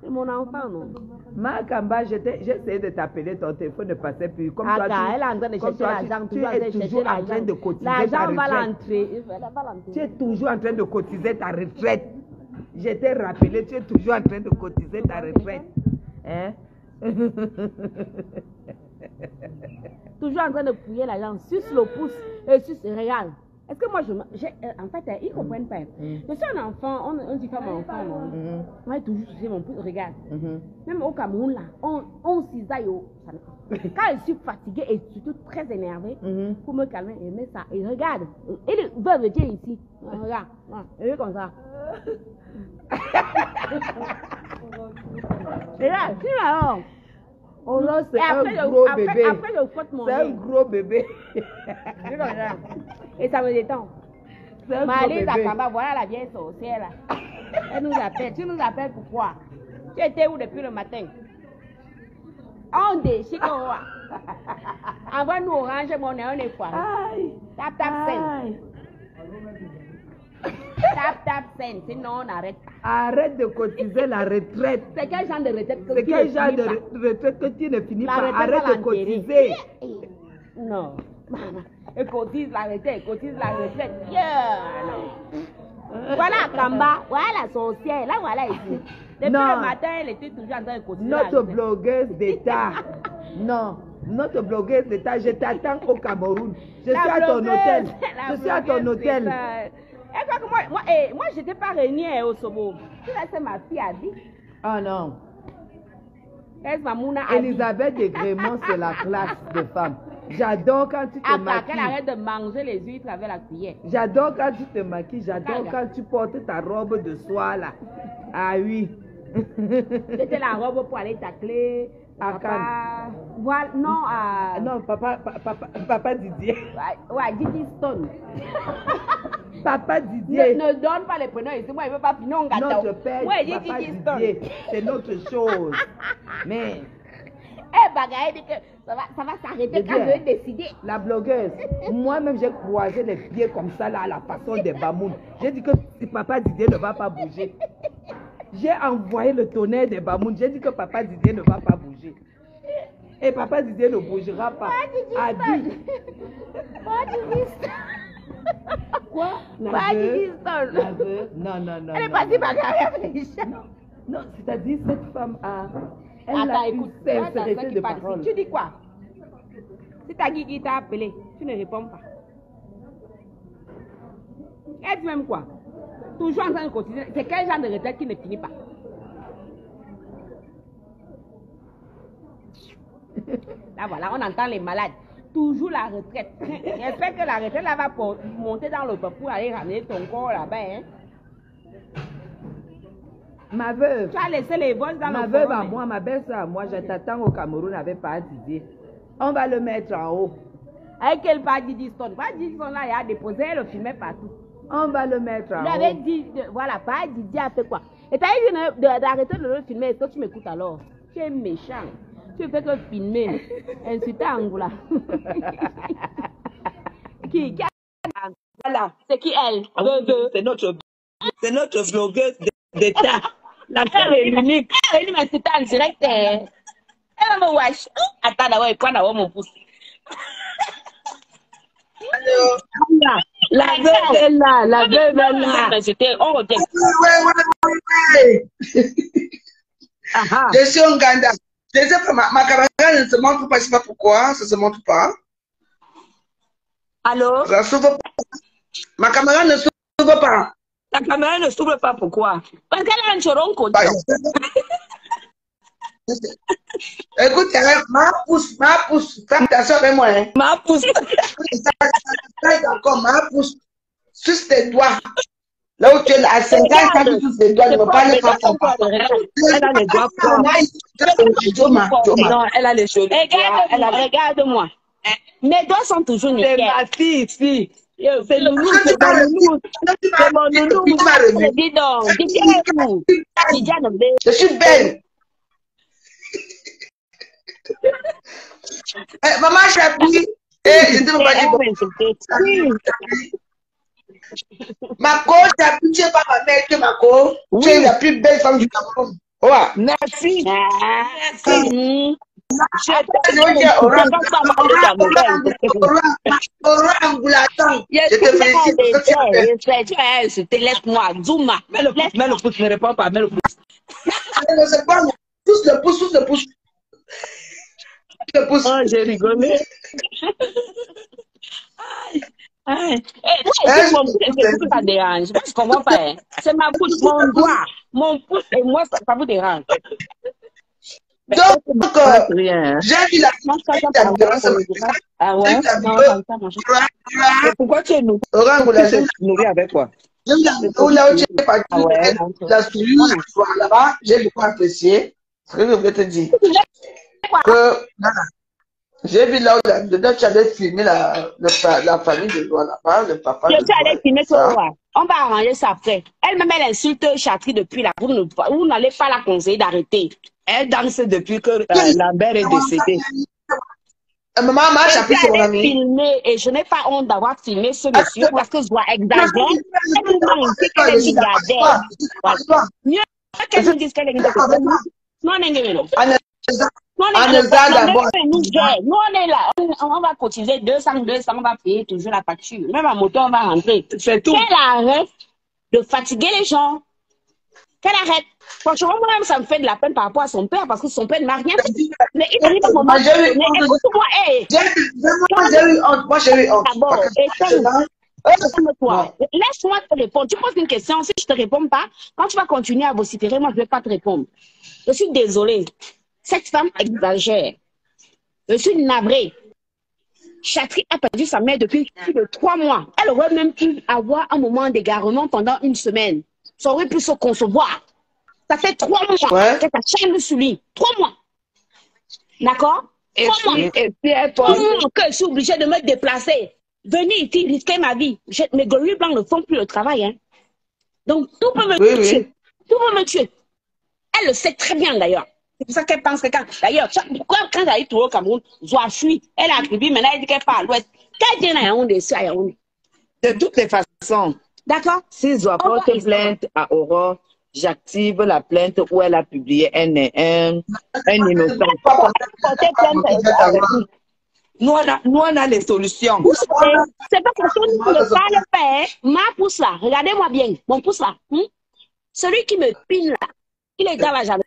Speaker 2: C'est mon enfant, non?
Speaker 1: Marc Amba, j'ai essayé de t'appeler, ton téléphone ne passait plus. Comme toi,
Speaker 2: Elle est en train de
Speaker 1: comme
Speaker 2: chercher
Speaker 1: toi,
Speaker 2: l'argent.
Speaker 1: tu es toujours en train de cotiser ta
Speaker 2: L'argent va
Speaker 1: retraite.
Speaker 2: l'entrer.
Speaker 1: Tu es toujours en train de cotiser ta retraite. Je t'ai rappelé, tu es toujours en train de cotiser ta retraite. Hein?
Speaker 2: Toujours en train de fouiller l'argent. Suce le pouce et suce, regarde. Est-ce que moi, en fait, ils ne comprennent pas. Je suis un enfant, on dit pas mon enfant, non. Moi, j'ai toujours sucé mon pouce, regarde. Même au Cameroun, là, on cisaille. Quand je suis fatiguée et surtout très énervée, pour me calmer, et met ça. Et regarde, il veut me dire ici. Regarde, il est comme ça. Regarde, tu vois.
Speaker 1: Oh non, c'est un gros bébé.
Speaker 2: Après, je frotte mon
Speaker 1: C'est un
Speaker 2: nez.
Speaker 1: gros bébé.
Speaker 2: Et ça me détend.
Speaker 1: C'est un gros
Speaker 2: Marlise
Speaker 1: bébé.
Speaker 2: Akamba, voilà la vieille sorcière là. Elle nous appelle. Tu nous appelles pourquoi? Tu étais où depuis le matin? On déchire quoi? Envoie-nous orange, mon nez, on est quoi?
Speaker 1: Aïe.
Speaker 2: Tap, tap, scène.
Speaker 1: Aïe.
Speaker 2: Tap, tap, scène. Sinon, on arrête.
Speaker 1: Arrête de cotiser la retraite.
Speaker 2: C'est quel genre de retraite que
Speaker 1: C'est
Speaker 2: tu
Speaker 1: quel
Speaker 2: ne
Speaker 1: genre
Speaker 2: finis
Speaker 1: de
Speaker 2: pas?
Speaker 1: retraite que tu ne finis
Speaker 2: La
Speaker 1: pas?
Speaker 2: retraite
Speaker 1: Arrête
Speaker 2: va
Speaker 1: de
Speaker 2: l'enterrer.
Speaker 1: cotiser.
Speaker 2: Non. Elle cotise la retraite, cotise la retraite. Yeah. Non. Voilà Kamba, voilà la sorcière. Là, voilà ici. Depuis
Speaker 1: Non.
Speaker 2: le matin, elle était toujours en train de continuer.
Speaker 1: Notre blogueuse d'État. Non, notre blogueuse d'État, je t'attends au Cameroun. Je suis à ton hôtel. Je suis à ton hôtel.
Speaker 2: Et quoi que moi je n'étais pas réunie au Sobo. C'est ma fille a dit.
Speaker 1: Oh non.
Speaker 2: Mamouna a dit.
Speaker 1: Elisabeth de Grémont, c'est la classe de femme. J'adore quand tu te maquilles.
Speaker 2: Qu'elle arrête de manger les huîtres avec la cuillère.
Speaker 1: J'adore quand tu te maquilles. J'adore quand tu portes ta robe de soie là. Ah oui.
Speaker 2: C'était la robe pour aller tacler.
Speaker 1: À
Speaker 2: Papa. Voilà, non, à.
Speaker 1: Non, papa Didier.
Speaker 2: Ouais, Didi Stone.
Speaker 1: Papa Didier.
Speaker 2: Ne donne pas les prénoms ici. Moi, il ne veut pas finir en gâteau.
Speaker 1: Notre père,
Speaker 2: Ouais,
Speaker 1: papa
Speaker 2: Didi Stone.
Speaker 1: Didier. C'est notre chose. Mais.
Speaker 2: Eh, bagaille, dit que ça va s'arrêter quand je vais décider.
Speaker 1: La blogueuse, moi-même j'ai croisé les pieds comme ça là à la façon des Bamoun. J'ai dit que si papa Didier ne va pas bouger. J'ai envoyé le tonnerre des Bamoun. J'ai dit que papa Didier ne va pas bouger. Et papa Didier ne bougera pas. A dit. Quoi?
Speaker 2: Pas Didi Stone.
Speaker 1: Non.
Speaker 2: Elle est partie bagarrer avec les chats.
Speaker 1: Non, c'est-à-dire cette femme a...
Speaker 2: Attends, écoute,
Speaker 1: sincérité de parole.
Speaker 2: Tu dis quoi? Si ta Guigui t'a appelé, tu ne réponds pas. Et tu aimes quoi? Toujours en train de continuer. C'est quel genre de retraite qui ne finit pas? Là voilà, on entend les malades. Toujours la retraite. J'espère que la retraite là va monter dans le peuple pour aller ramener ton corps là-bas. Hein?
Speaker 1: Ma veuve.
Speaker 2: Tu as laissé les vols dans
Speaker 1: ma
Speaker 2: le
Speaker 1: veuve à moi, ma belle-soeur à moi, je t'attends au Cameroun avec pas Didier. On va le mettre en haut.
Speaker 2: Avec quel pas Didi Stone? Pas Didi Stone là, il a déposé le fumet partout.
Speaker 1: On va le mettre en haut.
Speaker 2: Il avait dit, voilà, pas Didi a fait quoi? Et t'as dit d'arrêter de le filmer. Est-ce que tu m'écoutes alors? Tu es méchant. Tu fais que filmer. Insulter Angoula. Qui a... Voilà. C'est qui elle?
Speaker 1: C'est notre blogueuse d'État.
Speaker 2: La femme est unique. Elle est insulter en direct. Elle va me wesh. Attends d'abord, il prend d'abord mon pouce.
Speaker 1: La veuve est là, la veuve est là.
Speaker 2: C'était
Speaker 4: Je suis en Ganda. Je sais pas, ma caméra ne se montre pas, je sais pas pourquoi, ça se montre pas.
Speaker 2: Allô?
Speaker 4: Ça s'ouvre pas. Ma caméra ne s'ouvre pas.
Speaker 2: La caméra ne s'ouvre pas, pourquoi? Parce qu'elle a un choron côté.
Speaker 4: Écoute, ma pousse, fais attention avec moi. Hein.
Speaker 2: Ma pousse.
Speaker 4: D'accord, ma pousse, suce tes doigts. Là où tu es à 50 ans, tu suces tes doigts, ne me parle pas comme ça.
Speaker 2: Elle a les doigts forts.
Speaker 4: Non,
Speaker 2: elle a les cheveux. Regarde-moi. Mes doigts sont toujours nickel.
Speaker 1: C'est ma fille ici.
Speaker 2: C'est Loulou, c'est mon Loulou. C'est mon Loulou. Dis donc,
Speaker 4: je suis belle. Maman Chapi, je ne peux pas dire. Mako, Chapi, tu n'es pas ma mère, tu es Mako. Tu es la plus belle femme du Cameroun. Ouais.
Speaker 1: Merci.
Speaker 2: Merci.
Speaker 4: Je te félicite.
Speaker 2: Tu as insulté, laisse-moi. Zouma.
Speaker 1: Mets le pouce, ne réponds pas, mets le pouce.
Speaker 4: Pousse le pouce, pousse le pouce. Le pouce.
Speaker 1: Oh, j'ai rigolé.
Speaker 2: Ça dérange. Je comprends pas. C'est ma bouche, mon doigt, mon pouce et moi, ça vous dérange.
Speaker 4: Donc, j'ai vu la
Speaker 2: ah ouais?
Speaker 1: Pourquoi tu es nourri avec quoi?
Speaker 4: J'ai vu la vidéo là où tu es parti, la suivi là-bas, j'ai beaucoup apprécié. Ce que je voulais te dire. Que, j'ai vu là où dedans tu allais filmer la famille de toi là-bas, le papa.
Speaker 2: Je suis allée filmer ça. On va arranger ça après. Elle-même, elle insulte Chatri depuis là. Vous n'allez pas la conseiller d'arrêter.
Speaker 1: Elle danse depuis que Lambert est décédé.
Speaker 4: Maman, Chapi, c'est mon ami.
Speaker 2: Filmé et je n'ai pas honte d'avoir filmé ce monsieur parce que je dois exagérer. Elle est milliardaire. Mieux qu'elle nous dise qu'elle est milliardaire. Non, non. Nous, on est là, on va cotiser 200, on va payer toujours la facture. Même à moto, on va rentrer.
Speaker 1: C'est tout.
Speaker 2: Quel arrêt? de fatiguer les gens. Qu'elle arrête. Franchement, moi-même, ça me fait de la peine par rapport à son père, parce que son père ne m'a rien fait. Mais il arrive un moment donné, écoute-moi, hey.
Speaker 4: J'ai eu honte, moi j'ai eu honte.
Speaker 2: D'abord, calme-toi. Laisse-moi te répondre. Tu poses une question, si je ne te réponds pas, quand tu vas continuer à vociférer, moi, je ne vais pas te répondre. Je suis désolée. Cette femme exagère. Je suis navrée. Chatri a perdu sa mère depuis plus de 3 mois. Elle aurait même pu avoir un moment d'égarement pendant 1 semaine. Ça aurait pu se concevoir. Ça fait 3 mois que ta chaîne sur lui. 3 mois. D'accord? 3 mois. Et puis, 3 mois que je suis obligée de me déplacer. Venir ici risquer ma vie. Mes gorilles blancs ne font plus le travail. Hein. Donc, tout peut me tuer. Tout peut me tuer. Elle le sait très bien d'ailleurs. C'est pour ça qu'elle pense que d'ailleurs, quand elle arrive au Cameroun, Zoua fuit. Elle a attribué, maintenant elle dit qu'elle part à l'ouest. Qu'elle vient à Yaoundé, c'est à Yaoundé.
Speaker 5: De toutes les façons.
Speaker 2: D'accord?
Speaker 5: Si Zoua porte plainte à Aurore, j'active la plainte où elle a publié un innocent. Nous, on a les solutions.
Speaker 2: C'est pas question de ne pas le faire. Ma pouce là, regardez-moi bien, mon pouce là. Celui qui me pine là, il est dans la gendarmerie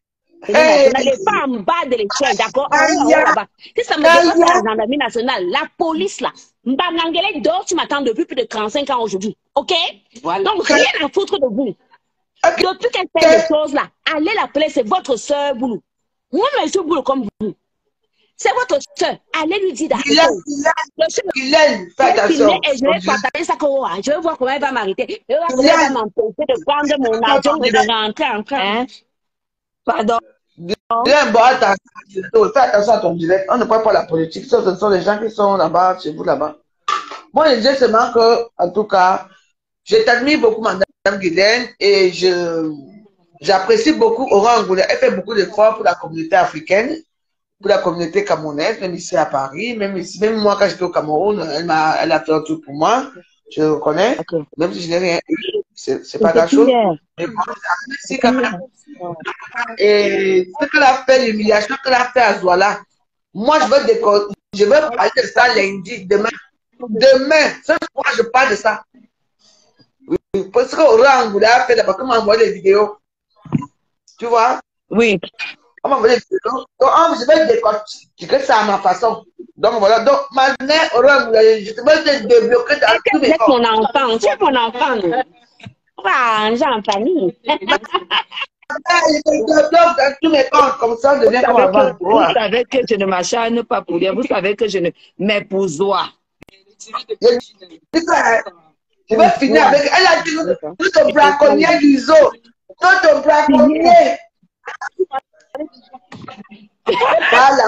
Speaker 2: nationale, il n'est pas en bas de l'échelle, d'accord? Là-bas. Si ça me dépasse à la gendarmerie nationale, la police là, Mbangangele dehors, tu m'attends depuis plus de 35 ans aujourd'hui, ok? Voilà. Donc rien à foutre de vous. Depuis qu'elle fait des choses là, allez l'appeler, c'est votre soeur Boulou. Moi, je suis Boulou comme vous. C'est votre soeur. Allez lui dire d'arrêter.
Speaker 4: Guylaine, fais attention.
Speaker 2: Et je vais partager ça comme moi. Je vais voir comment elle va m'arrêter. Je vais voir comment elle va m'empêcher de prendre mon argent et de rentrer en France.
Speaker 5: Pardon.
Speaker 4: Guylaine, bon, attends. Fais attention à ton direct. On ne parle pas de la politique. Ce sont les gens qui sont là-bas, chez vous là-bas. Moi, je disais seulement que, en tout cas, je t'admire beaucoup, madame Guylaine, et j'apprécie beaucoup Aurore Angoulé. Elle fait beaucoup d'efforts pour la communauté africaine, pour la communauté camerounaise, même ici à Paris, même ici, même moi quand j'étais au Cameroun, elle a fait un truc pour moi, je le reconnais, même si je n'ai rien eu, c'est pas grand chose. Mais bon, c'est quand même. Et ce qu'elle a fait, l'humiliation qu'elle a fait à Zouala, moi je veux parler de ça lundi, demain, ce soir je parle de ça. Oui, parce qu'Aurore Angoulé a fait d'abord, comment envoyer les vidéos, tu vois?
Speaker 5: Oui.
Speaker 4: On m'a envoyé des vidéos. Donc, je vais décortiquer ça à ma façon. Donc, voilà. Donc, maintenant, je vais te débloquer dans tous mes comptes.
Speaker 2: Mon enfant, tu es mon enfant. On va arranger en famille.
Speaker 4: Je te débloque dans tous mes comptes. Comme ça, je deviens comme avant.
Speaker 5: Vous savez que je ne m'acharne pas pour rien. Vous savez que je ne m'épousois.
Speaker 4: Je vais finir avec. Elle a dit tout ton braconnier du zoo. Tout ton braconnier. Voilà.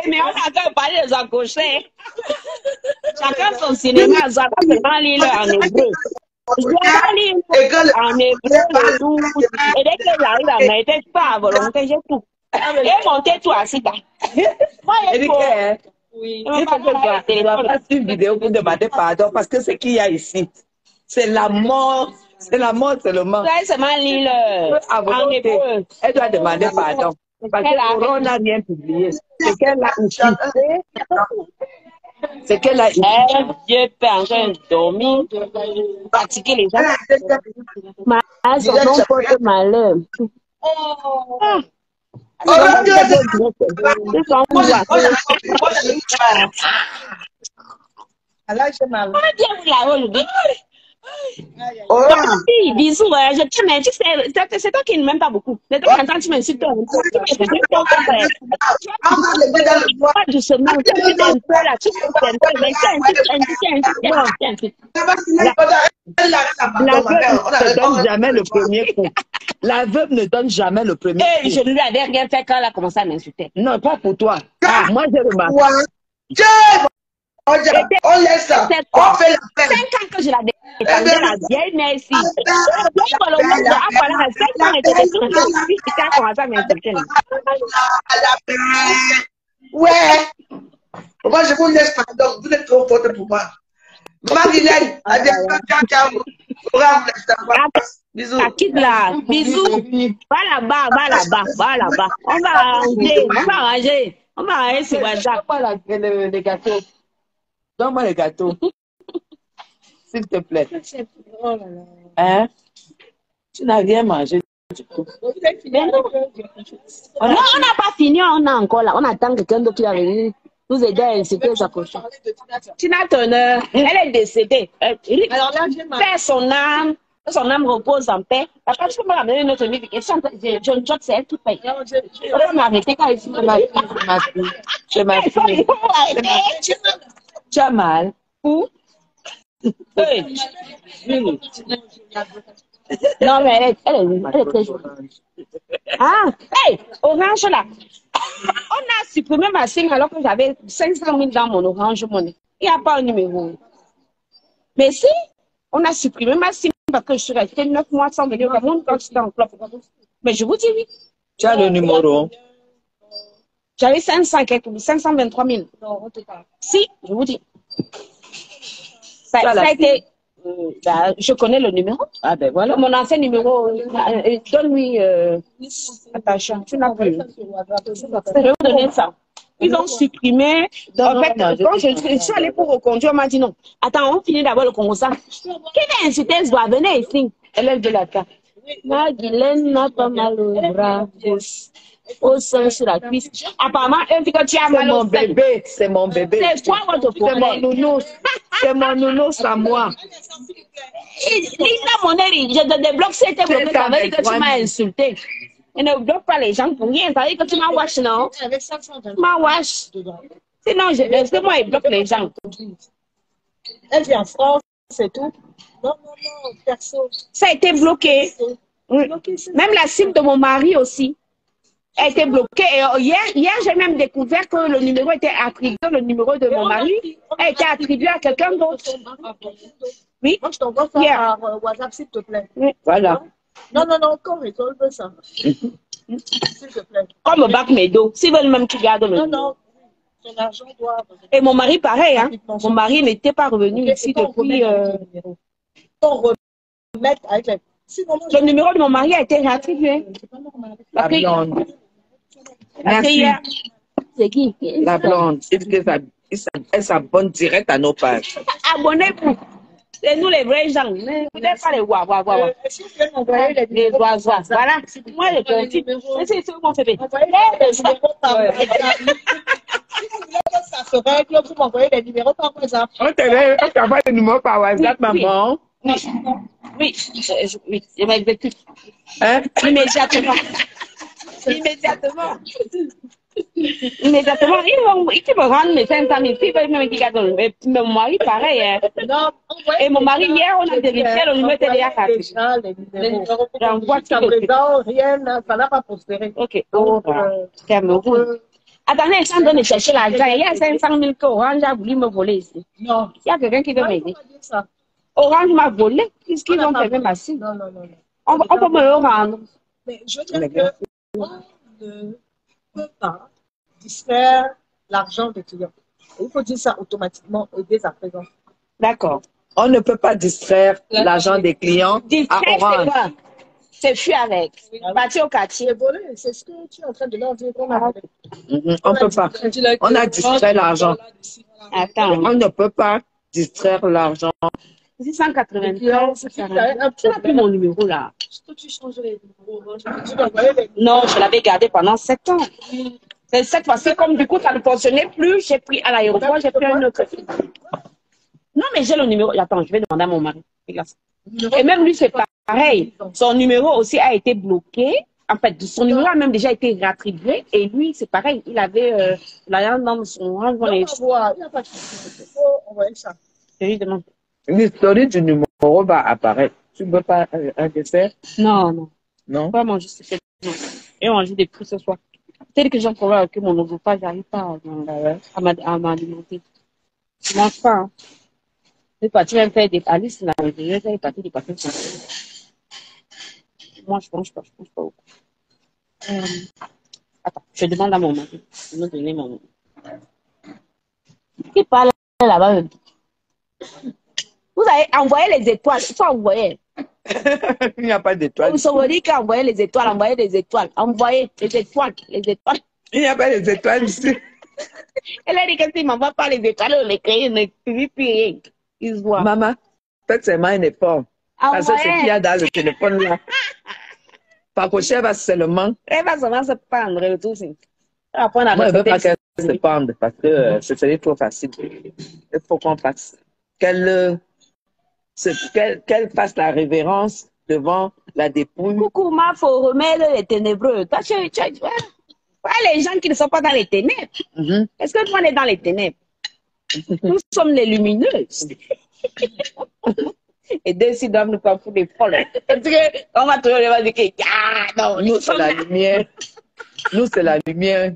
Speaker 2: Mais on a qu'à parler des accouchés. Chacun son cinéma, ça va seulement lire en hébreu. Je dois lire en hébreu et tout. Et dès que j'arrive à mettre pas à volonté, j'ai tout. Et monter tout à Sita.
Speaker 5: Oui. Il faut que je fasse une vidéo pour demander pardon parce que ce qu'il y a ici, c'est la mort. C'est la mort seulement.
Speaker 2: C'est mal lire en hébreu.
Speaker 5: Elle doit demander pardon. Parce qu'on n'a rien publié. C'est qu'elle a ici. C'est qu'elle a ici.
Speaker 2: Dieu peut en train de dormir, pratiquer les gens. Ma son nom porte malheur. Bisous, je t'aime, mais tu sais, c'est toi qui ne m'aimes pas beaucoup. C'est toi qui entends, tu m'insultes. Pas doucement, tu es un peu là, tu
Speaker 5: La veuve ne donne jamais le premier coup. La veuve ne donne jamais le premier coup.
Speaker 2: Je ne lui avais rien fait quand elle a commencé à m'insulter.
Speaker 5: Non, pas pour toi. Moi, j'ai remarqué.
Speaker 4: On laisse ça. On fait la peine.
Speaker 2: 5 ans que je la défendais, la vieille, merci.
Speaker 4: Ouais. Moi, je vous laisse pardon. Vous êtes trop forte pour moi. Marie-Hélène, bisous.
Speaker 2: Bisous. Va là-bas. On va arranger sur WhatsApp.
Speaker 5: Les gâteaux. Donne-moi les gâteaux. s'il te plaît.
Speaker 3: Oh là là.
Speaker 5: Hein? Tu n'as rien mangé du tout.
Speaker 2: Mais non. On n'a pas fini, on a encore là. On attend que quelqu'un d'autre qui va venir nous aider à insulter sa cochon. Tina Turner, elle est décédée.
Speaker 3: Alors là, j'ai mal.
Speaker 2: Père son âme repose en paix. Papa, tu peux me ramener notre musique. John Job, c'est elle qui paye. On va m'arrêter quand il faut.
Speaker 5: Je m'appelle. Tu as mal.
Speaker 2: Où? Oui. Non, mais elle est très jolie. Ah, hey, Orange là. On a supprimé ma SIM alors que j'avais 500 000 dans mon Orange Money. Il n'y a pas un numéro. Mais si, on a supprimé ma SIM parce que je suis restée 9 mois sans venir au Cameroun quand j'étais en club. Mais je vous dis oui.
Speaker 5: Tu as le numéro.
Speaker 2: J'avais 523 000. Non, si, je vous dis. Ça a été... je connais le numéro.
Speaker 5: Ah ben voilà.
Speaker 2: Mon ancien numéro, donne-lui attachant. Tu n'as plus. Je vais vous donner ça. Ils ont supprimé. En fait, quand je suis allée pour reconduire, on m'a dit non. Attends, on finit d'abord le Congo. Quelle incitesse doit venir ici? Elle est de la carte. Ma Guylaine n'a pas mal au bras gauche. Au sein sur la cuisse. Apparemment, un petit tu as mal au
Speaker 5: bébé. C'est mon bébé.
Speaker 2: C'est quoi votre problème?
Speaker 5: C'est mon nounours. C'est mon nounours à moi.
Speaker 2: Lisa Moneri, je te débloque si tu es bloqué. Ça veut dire que tu m'as insulté. Je ne bloque pas les gens pour rien. Ça veut dire que tu m'as wash, non? Tu m'as wash. Sinon, laisse-moi, il bloque les gens.
Speaker 3: Elle vit en France, c'est tout. Non, perso.
Speaker 2: Ça a été bloqué. Même la SIM de mon mari aussi a été bloquée. Et hier j'ai même découvert que le numéro était attribué, le numéro de mon mari a été attribué à quelqu'un d'autre. Oui.
Speaker 3: Moi, je t'envoie ça par WhatsApp, s'il te plaît.
Speaker 2: Oui.
Speaker 5: Voilà.
Speaker 3: Non, qu'on résolve ça. S'il te plaît.
Speaker 2: On me bac mes dos. S'ils veulent même qu'ils gardent le numéro.
Speaker 3: Non. Ton argent doit...
Speaker 2: Et mon mari, pareil. Hein. Mon mari n'était pas revenu ici depuis...
Speaker 3: Qu'on remette avec les...
Speaker 2: Le numéro de mon mari a été réattribué.
Speaker 5: La blonde. Merci.
Speaker 2: C'est qui?
Speaker 5: La blonde. Elle s'abonne direct à nos pages.
Speaker 2: Abonnez-vous. C'est nous les vrais gens. Vous n'êtes pas les waouh.
Speaker 3: Est-ce que vous pouvez m'envoyer
Speaker 2: les oiseaux? Voilà. Moi, je confie. C'est ce qu'on fait.
Speaker 3: Envoyez les numéros par WhatsApp. Si vous voulez que ça se règle, vous m'envoyez les numéros par WhatsApp.
Speaker 5: On t'envoie les numéros par WhatsApp, maman.
Speaker 2: Oui, je m'exécute.
Speaker 5: Hein?
Speaker 2: Immédiatement. Immédiatement, ils me rendent mes 500 000. S'ils veulent même qu'ils gardent. Mais mon mari, pareil. Hein.
Speaker 3: Non,
Speaker 2: et mon mari, hier, on a vérifié le numéro TDA.
Speaker 3: Les numéros. J'envoie jusqu'à présent, rien, ça n'a pas prospéré.
Speaker 2: Ok. Cameroun. Attendez, je suis en train de chercher l'argent. Il y a 500 000 que Orange a voulu me voler ici.
Speaker 3: Non.
Speaker 2: Il y a quelqu'un qui veut m'aider. Orange m'a volé, puisqu'ils ont fait ma SIM.
Speaker 3: Non.
Speaker 2: On peut me le rendre.
Speaker 3: Mais je veux dire qu'on ne peut pas distraire l'argent des clients. Il faut dire ça automatiquement dès à présent.
Speaker 2: D'accord.
Speaker 5: On ne peut pas distraire l'argent des clients à Orange.
Speaker 2: C'est fuir avec. Partir au quartier.
Speaker 3: C'est ce que tu es en train de leur dire.
Speaker 5: On ne peut pas. On a distrait l'argent.
Speaker 2: Attends.
Speaker 5: On ne peut pas distraire l'argent.
Speaker 2: 693. Tu n'as plus mon numéro là.
Speaker 3: Est-ce que tu changes les numéros?
Speaker 2: Non, je l'avais gardé pendant 7 ans. C'est cette fois-ci, comme du coup ça ne fonctionnait plus, j'ai pris à l'aéroport, j'ai pris un autre. Non, mais j'ai le numéro. Attends, je vais demander à mon mari. Et même lui, c'est pareil. Son numéro aussi a été bloqué. En fait, son numéro a même déjà été réattribué. Et lui, c'est pareil. Il avait l'argent dans son rang.
Speaker 3: Il n'y a pas de souci. Il faut envoyer ça.
Speaker 2: Je lui demande.
Speaker 5: L'historique du numéro va apparaître. Tu ne veux pas un dessert?
Speaker 2: Non.
Speaker 5: Non?
Speaker 2: Pas manger ce fait. Et manger des fruits ce soir. Peut-être que j'ai un problème avec mon oesophage, j'arrive pas à m'alimenter. Je mange pas. Hein. Je vais partir même faire des Alice là. Je vais partir des paquets. Moi, je mange pas beaucoup. Attends, je demande à mon mari de me donner mon. Qui parle là-bas? Vous avez envoyé les étoiles. Il faut envoyer.
Speaker 5: Il n'y a pas d'étoiles.
Speaker 2: Vous savez dit qu'envoyer les étoiles, envoyer des étoiles. Envoyer les étoiles, les étoiles.
Speaker 5: Il n'y a pas les étoiles ici.
Speaker 2: Elle a dit que si ne m'envoie pas les étoiles, on les crée, ne plus rien. Ils voient.
Speaker 5: Maman, Faites seulement un effort. Parce que ce qu'il y a dans le téléphone là, Pacoché va seulement.
Speaker 2: Elle va seulement se pendre et tout.
Speaker 5: Moi, je ne veux pas qu'elle se pende parce que ce serait trop facile. Il faut qu'on fasse. Qu'elle fasse la révérence devant la dépouille.
Speaker 2: Coucou, ma faut remettre les ténébreux. Toi, les gens qui ne sont pas dans les ténèbres. Est-ce que toi, on est dans les ténèbres? Nous sommes les lumineuses. Et deux ici doivent nous faire foutre des folles. On va trouver les dire que non,
Speaker 5: nous, c'est la lumière. Nous, c'est la lumière.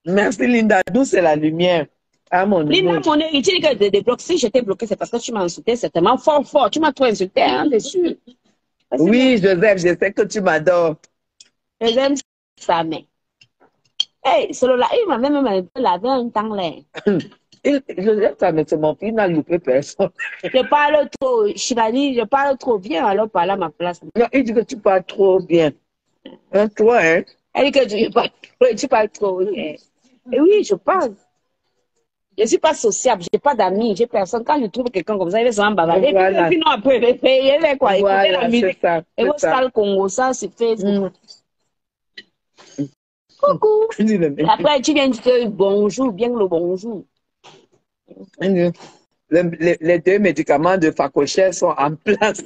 Speaker 5: Merci, Linda. Nous, c'est la lumière. Ah,
Speaker 2: Linda, mon héritier, que de débloquer, si j'étais bloqué, c'est parce que tu m'as insulté, c'est tellement fort. Tu m'as trop insulté, hein, dessus.
Speaker 5: Oui, Joseph, je sais que tu m'adores.
Speaker 2: J'aime ça, mais. Hey, celui-là, il m'avait même lavé un temps là.
Speaker 5: Joseph, c'est mon fils, il n'a loupé personne.
Speaker 2: Je parle trop, Shivani, je parle trop bien, alors parle à ma place.
Speaker 5: Non, il dit que tu parles trop bien. Hein, toi, hein?
Speaker 2: Elle dit que tu parles trop bien. Et oui, je parle. Je ne suis pas sociable, je n'ai pas d'amis, j'ai personne. Quand je trouve quelqu'un comme ça, il va s'en bavarder.
Speaker 5: Voilà.
Speaker 2: Et puis non, après, il fait quoi? Écouter la musique.
Speaker 5: Ça,
Speaker 2: et vous, Sal Congo, ça, c'est Facebook. Coucou. Après, tu viens dire bonjour, bien le bonjour.
Speaker 5: Les deux médicaments de Facochère sont en place.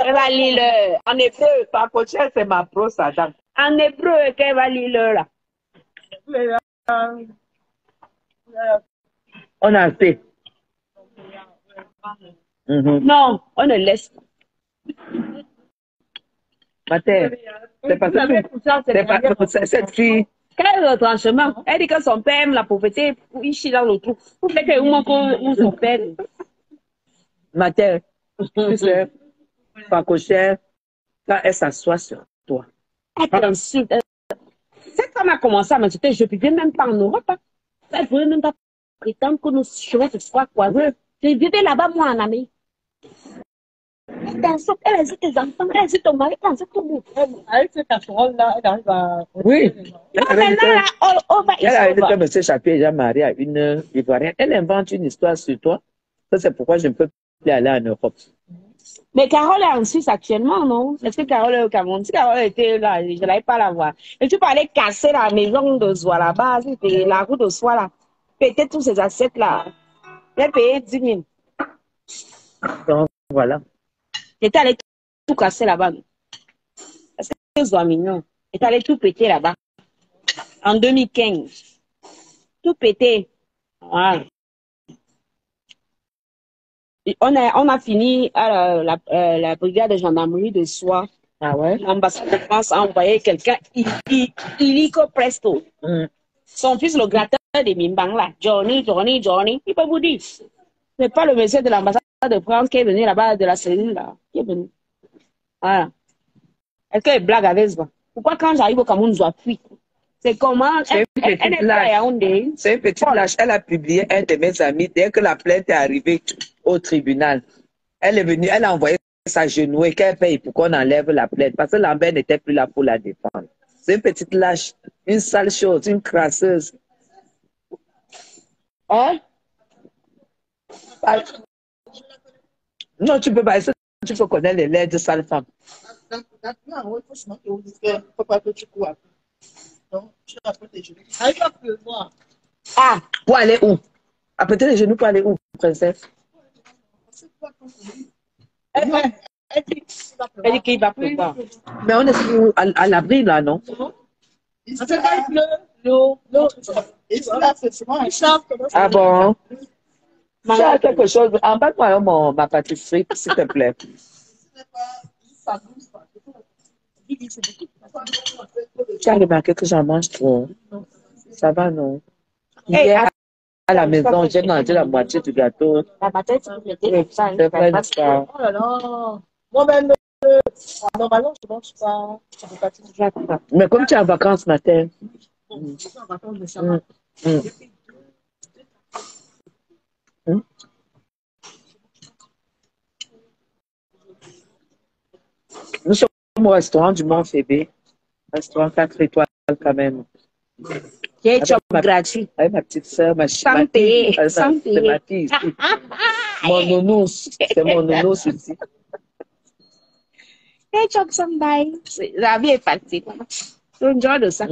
Speaker 2: Elle va lire en hébreu.
Speaker 5: Facochère, c'est ma brosse à dents.
Speaker 2: En hébreu, qu'elle va lire là.
Speaker 5: On a fait.
Speaker 2: Non, on ne laisse pas.
Speaker 5: Mater, c'est parce que cette fille.
Speaker 2: Quel retranchement? Elle dit que son père aime la pauvreté, il chie dans le trou. Vous faites que son père.
Speaker 5: Mater, tu sais, Facochère, quand elle s'assoit sur toi.
Speaker 2: Elle t'insulte. Cette femme a commencé à m'insulter, je ne vivais même pas en Europe. Hein. Elle ne pouvait même pas prétendre que nos cheveux se soient croisés. Je vivais là-bas, moi, en Amérique. Elle t'insulte, elle insulte tes enfants, elle insulte ton mari, elle insulte tout le monde.
Speaker 3: Avec cette casserole-là, elle arrive à...
Speaker 5: Oui.
Speaker 2: Elle
Speaker 5: a dit que M. Chapier est déjà marié à une Ivoirienne. Elle invente une histoire sur toi. Ça, c'est pourquoi je ne peux plus aller en Europe.
Speaker 2: Mais Carole est en Suisse actuellement, non? Est-ce que Carole est au Cameroun? Si Carole était là, je n'allais pas la voir. Et tu parlais casser la maison de soie là-bas, c'était la roue de soie là. Péter tous ces assiettes là. J'ai payé 10 000.
Speaker 5: Donc, voilà.
Speaker 2: J'étais allé tout casser là-bas. Parce que c'est soie mignon. J'étais allé tout péter là-bas. En 2015. Tout péter. Voilà. On a fini à la brigade de gendarmerie de soie.
Speaker 5: Ah ouais?
Speaker 2: L'ambassade de France a envoyé quelqu'un, illico presto. Son fils, le gratteur de Mimbang là, Johnny, il peut vous dire. C'est pas le monsieur de l'ambassade de France qui est venu là-bas de la cellule là, qui est venu. Voilà. Est-ce qu'elle blague avec ça? Pourquoi quand j'arrive au Cameroun, je dois fuir? C'est comment?
Speaker 5: C'est une petite lâche. Elle a publié un de mes amis dès que la plainte est arrivée au tribunal. Elle est venue, elle a envoyé sa genouille qu'elle paye pour qu'on enlève la plainte parce que Lambert n'était plus là pour la défendre. C'est une petite lâche, une sale chose, une crasseuse. Hein? Non, tu peux pas. Tu peux connaître les lettres de sale femme.
Speaker 3: Non, il faut se montrer au disque. Il ne faut pas que tu cours. Donc, tu vas protéger. Ah, il va pleuvoir.
Speaker 5: Ah, pour aller où? À peut-être les genoux pour aller où, princesse?
Speaker 2: Elle dit qu'il va pleuvoir.
Speaker 5: Mais on est à l'abri là, non? Ah bon? Tu as quelque chose? Embarque-moi ma pâtisserie, s'il te plaît. Tu as remarqué que j'en mange trop? Ça va, non? Hier, à la maison, j'ai mangé la moitié du gâteau.
Speaker 2: La bataille, c'est
Speaker 5: ça.
Speaker 3: Oh là là. Moi-même, normalement, je ne mange pas.
Speaker 5: Mais comme tu es en vacances matin.
Speaker 3: Je suis en vacances de Shabbat.
Speaker 5: Nous sommes au restaurant du Mont Phébé. Restaurant 4 étoiles quand même.
Speaker 2: Ketchup gratuit.
Speaker 5: Avec ma petite soeur,
Speaker 2: Sans payer. Sans
Speaker 5: c'est ma
Speaker 2: payer.
Speaker 5: fille ici. Mon nounours, c'est mon nounours ici.
Speaker 2: Ketchup sans bail. La vie est facile. Donc, genre de ça.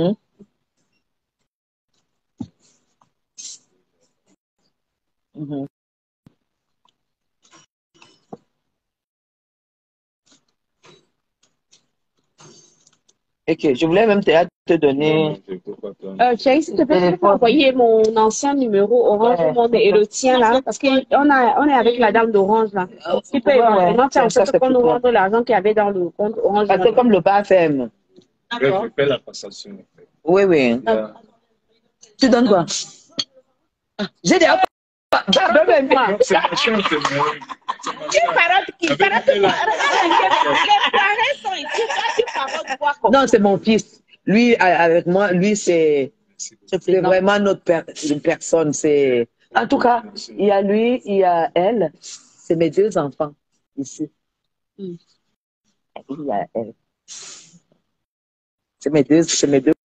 Speaker 5: Ok, je voulais même te donner.
Speaker 2: Chérie, s'il te plaît, tu peux envoyer mon ancien numéro Orange Monde et le tien là, parce qu'on est avec la dame d'Orange là. Tu peux éventuellement faire en sorte qu'on nous rende l'argent qu'il y avait dans le compte Orange.
Speaker 5: Parce que comme le BAFM.
Speaker 6: Je fais la passation.
Speaker 5: Oui, oui. Tu donnes quoi? J'ai des...
Speaker 2: Donne-moi.
Speaker 6: C'est ma chance, c'est moi.
Speaker 5: Non, c'est mon fils. Lui, avec moi, lui, c'est vraiment une personne. En tout cas, il y a lui, il y a elle. C'est mes deux enfants ici. Il y a elle. C'est mes deux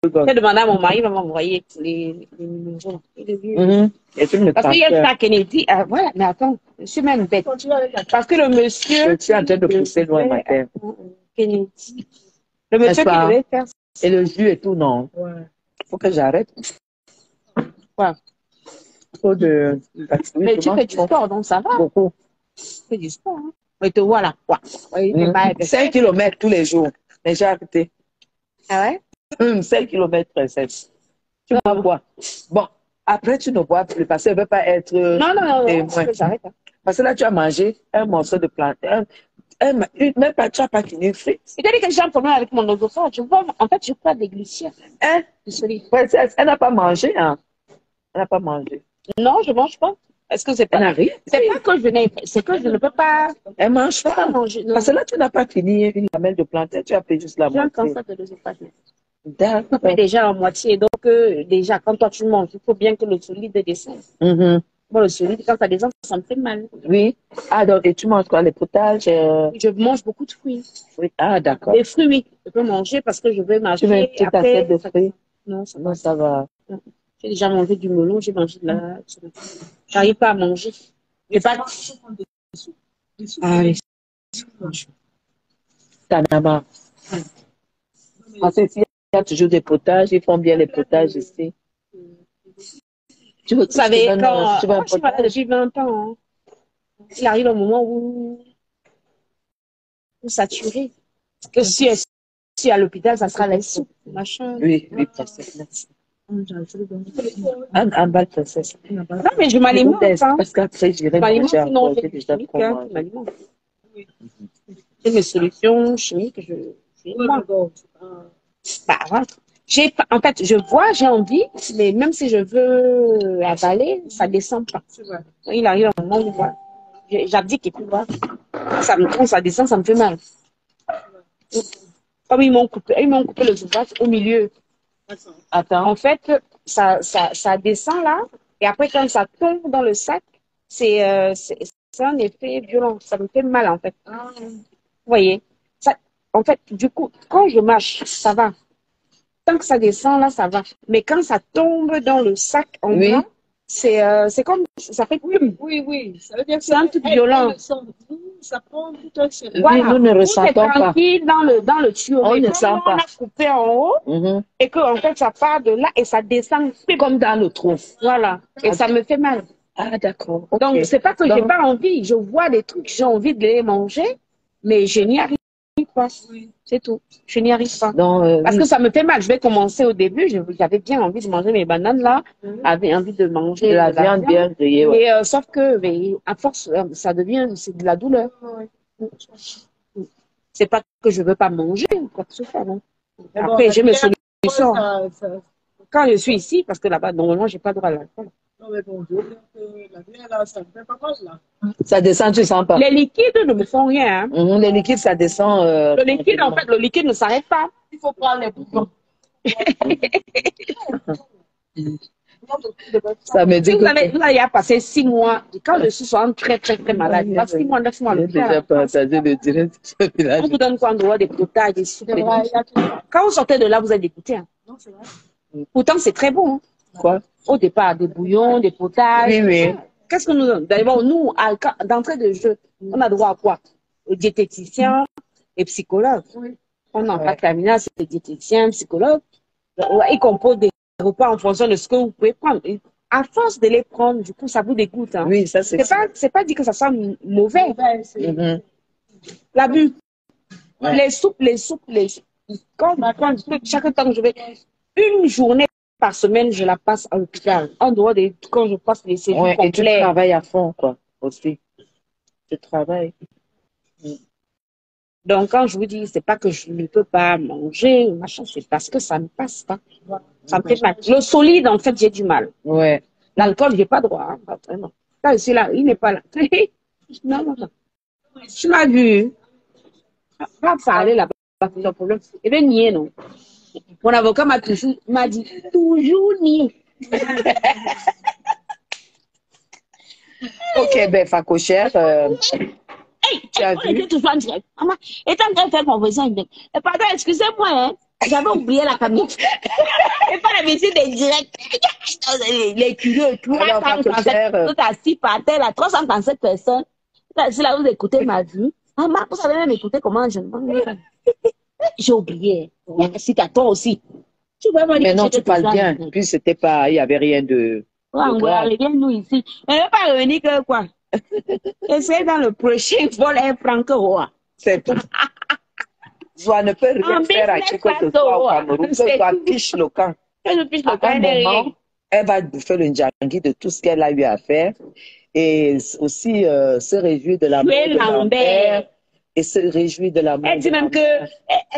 Speaker 2: J'ai demandé à mon mari, il va m'envoyer les numéros.
Speaker 5: Parce
Speaker 2: qu'il y a ça Kennedy. Voilà, mais attends, je suis même bête. Parce que le monsieur.
Speaker 5: Je suis en train de pousser loin ma terre.
Speaker 2: Kennedy. Le monsieur qui devait faire.
Speaker 5: Et le jus et tout, non. Faut que j'arrête.
Speaker 2: Quoi?
Speaker 5: Trop de.
Speaker 2: Mais tu fais du sport, donc ça va.
Speaker 5: Beaucoup.
Speaker 2: Tu fais du sport, hein. Mais te voilà, quoi.
Speaker 5: 5 kilomètres tous les jours. Mais j'ai arrêté.
Speaker 2: Ah ouais?
Speaker 5: 5 kilomètres, princesse. Tu bois quoi? Bon, après, tu ne bois plus parce que ça ne veut pas être.
Speaker 2: Non, j'arrête.
Speaker 5: Parce que là, tu as mangé un morceau de plantain. Même pas, tu n'as pas fini frites.
Speaker 2: Il t'a dit que j'ai un problème avec mon oesophage. En fait, je crois des glucides.
Speaker 5: Hein? Princesse, elle n'a pas mangé, hein? Elle n'a pas mangé.
Speaker 2: Non, je ne mange pas. Est-ce que c'est pas. C'est pas que je n'ai. C'est que je ne peux pas.
Speaker 5: Elle ne mange pas.
Speaker 2: Manger. Non.
Speaker 5: Parce que là, tu n'as pas fini une lamelle de plantain. Tu as fait juste la moitié.
Speaker 2: J'ai un cancer de l'œsophage.
Speaker 5: D'accord.
Speaker 2: Tu déjà la moitié. Donc, déjà, quand toi tu manges, il faut bien que le solide descende. Bon, le solide, quand ça descend, ça me fait mal.
Speaker 5: Oui. Ah, donc, et tu manges quoi? Les potages?
Speaker 2: Je mange beaucoup de fruits.
Speaker 5: Oui. Ah, d'accord.
Speaker 2: Les fruits, oui. Je peux manger parce que je vais marcher.
Speaker 5: Tu veux une petite assiette de fruits?
Speaker 2: Non,
Speaker 5: ça va.
Speaker 2: J'ai déjà mangé du melon, j'ai mangé de la... J'arrive pas à manger. J'ai pas... Ah oui.
Speaker 5: T'en as marre. Parce que s'il y a toujours des potages, ils font bien les potages ici.
Speaker 2: Vous savez, quand je suis malade depuis 20 ans, il arrive un moment où saturé. Que si à l'hôpital, ça sera la soupe, machin.
Speaker 5: Oui, princesse. Un bal, princesse.
Speaker 2: Non, mais je m'alimente.
Speaker 5: Parce qu'après, j'irai manger
Speaker 2: sinon, j'ai mes solutions chimiques, bah, voilà. En fait, je vois, j'ai envie, mais même si je veux avaler, ça descend pas. Il arrive un moment où voilà, j'abdique et puis voilà. Quand ça descend, ça me fait mal. Comme ils m'ont coupé le soupapes au milieu.
Speaker 5: Attends.
Speaker 2: En fait, ça descend là, et après quand ça tombe dans le sac, c'est un effet violent. Ça me fait mal en fait. Vous voyez? En fait, du coup, quand je marche, ça va. Tant que ça descend là, ça va. Mais quand ça tombe dans le sac en bas, c'est comme ça fait
Speaker 3: Oui. Ça veut dire que
Speaker 2: c'est un truc violent.
Speaker 3: Ça prend tout un seul.
Speaker 2: Voilà.
Speaker 5: Nous ne ressentons pas.
Speaker 2: Tranquille dans le tuyau.
Speaker 5: On
Speaker 2: mais
Speaker 5: ne sent pas.
Speaker 2: On a coupé en haut et que en fait ça part de là et ça descend
Speaker 5: comme dans le trou.
Speaker 2: Voilà. Et ça me fait mal.
Speaker 5: Ah d'accord.
Speaker 2: Okay. Donc c'est pas que j'ai pas envie. Je vois des trucs, j'ai envie de les manger, mais je n'y arrive pas. C'est tout. Je n'y arrive pas. Parce que ça me fait mal. Je vais commencer au début. J'avais bien envie de manger mes bananes là. J'avais envie de manger
Speaker 5: de la viande bien grillée. Ouais.
Speaker 2: Et sauf que à force, ça devient c'est de la douleur. C'est pas que je veux pas manger ou quoi que ce soit. Non. Après, j'ai mes solutions. Quand je suis ici, parce que là-bas, normalement, j'ai pas droit à l'alcool.
Speaker 3: Non, mais bon, je veux dire que la bière, là, ça ne fait pas mal, là.
Speaker 5: Ça descend, tu sens pas.
Speaker 2: Les liquides ne me font rien. Hein.
Speaker 5: Les liquides, ça descend.
Speaker 2: Le liquide, en fait, le liquide ne s'arrête pas.
Speaker 3: Il faut prendre les boutons.
Speaker 5: Ça me dit
Speaker 2: vous avez passé 6 mois. Quand je suis souvent très malade, 6 mois, 9 mois.
Speaker 5: Déjà partagé le direct.
Speaker 2: On vous donne quoi en droit des potages, des soupes. Quand vous sortez de là, vous êtes dégoûté. Hein.
Speaker 3: Non, c'est vrai.
Speaker 2: Pourtant, c'est très bon. Hein.
Speaker 5: Quoi?
Speaker 2: Au départ, des bouillons, des potages.
Speaker 5: Oui, oui.
Speaker 2: Qu'est-ce que nous... D'abord, nous, d'entrée de jeu, on a droit à quoi? Aux diététiciens et psychologues. On n'a pas terminé, c'est diététiciens, psychologues. Ils composent des repas en fonction de ce que vous pouvez prendre. Et à force de les prendre, du coup, ça vous dégoûte. Hein.
Speaker 5: Oui, ça c'est
Speaker 2: c'est pas dit que ça sent mauvais. L'abus. Ouais. Les soupes. Quand chaque temps que je vais, une journée par semaine, je la passe à l'hôpital. En dehors de quand je passe les séjours complets.
Speaker 5: Et tu travailles à fond, quoi, aussi. Tu travailles.
Speaker 2: Donc, quand je vous dis, c'est pas que je ne peux pas manger, machin, c'est parce que ça ne passe pas. Ça me fait mal. Le solide, en fait, j'ai du mal.
Speaker 5: Ouais.
Speaker 2: L'alcool, j'ai pas droit, hein, vraiment. Là, je suis là, il n'est pas là. Non. Tu m'as vu. Pas parler là-bas, c'est un problème. Eh bien, nier, non. Mon avocat m'a dit, toujours nier.
Speaker 5: Ok, ben, Facochère,
Speaker 2: tu as vu? Toujours en direct. Maman, étant en train de faire conversation avec elle. Pardon, excusez-moi, hein. J'avais oublié la caméra. Et pas l'habitude des directs. Les curieux, tout. Tout assis par terre, là, 337 personnes. Si là, vous écoutez ma vie. Maman, vous savez même écouter comment je demande. J'ai oublié. Merci à toi aussi.
Speaker 5: Mais non, tu parles bien. Puis c'était pas, il n'y avait rien de.
Speaker 2: Reviens-nous ici. Elle ne veut pas revenir que quoi? Essaye dans le prochain vol un franc roi.
Speaker 5: C'est tout. Zoa ne peut rien faire à qui que ce soit au Cameroun. Zoa piche le camp. À un moment, elle va bouffer le njangui de tout ce qu'elle a eu à faire. Et aussi se réjouir de la mort de Lambert. Et se réjouir de la mort.
Speaker 2: Elle dit même que...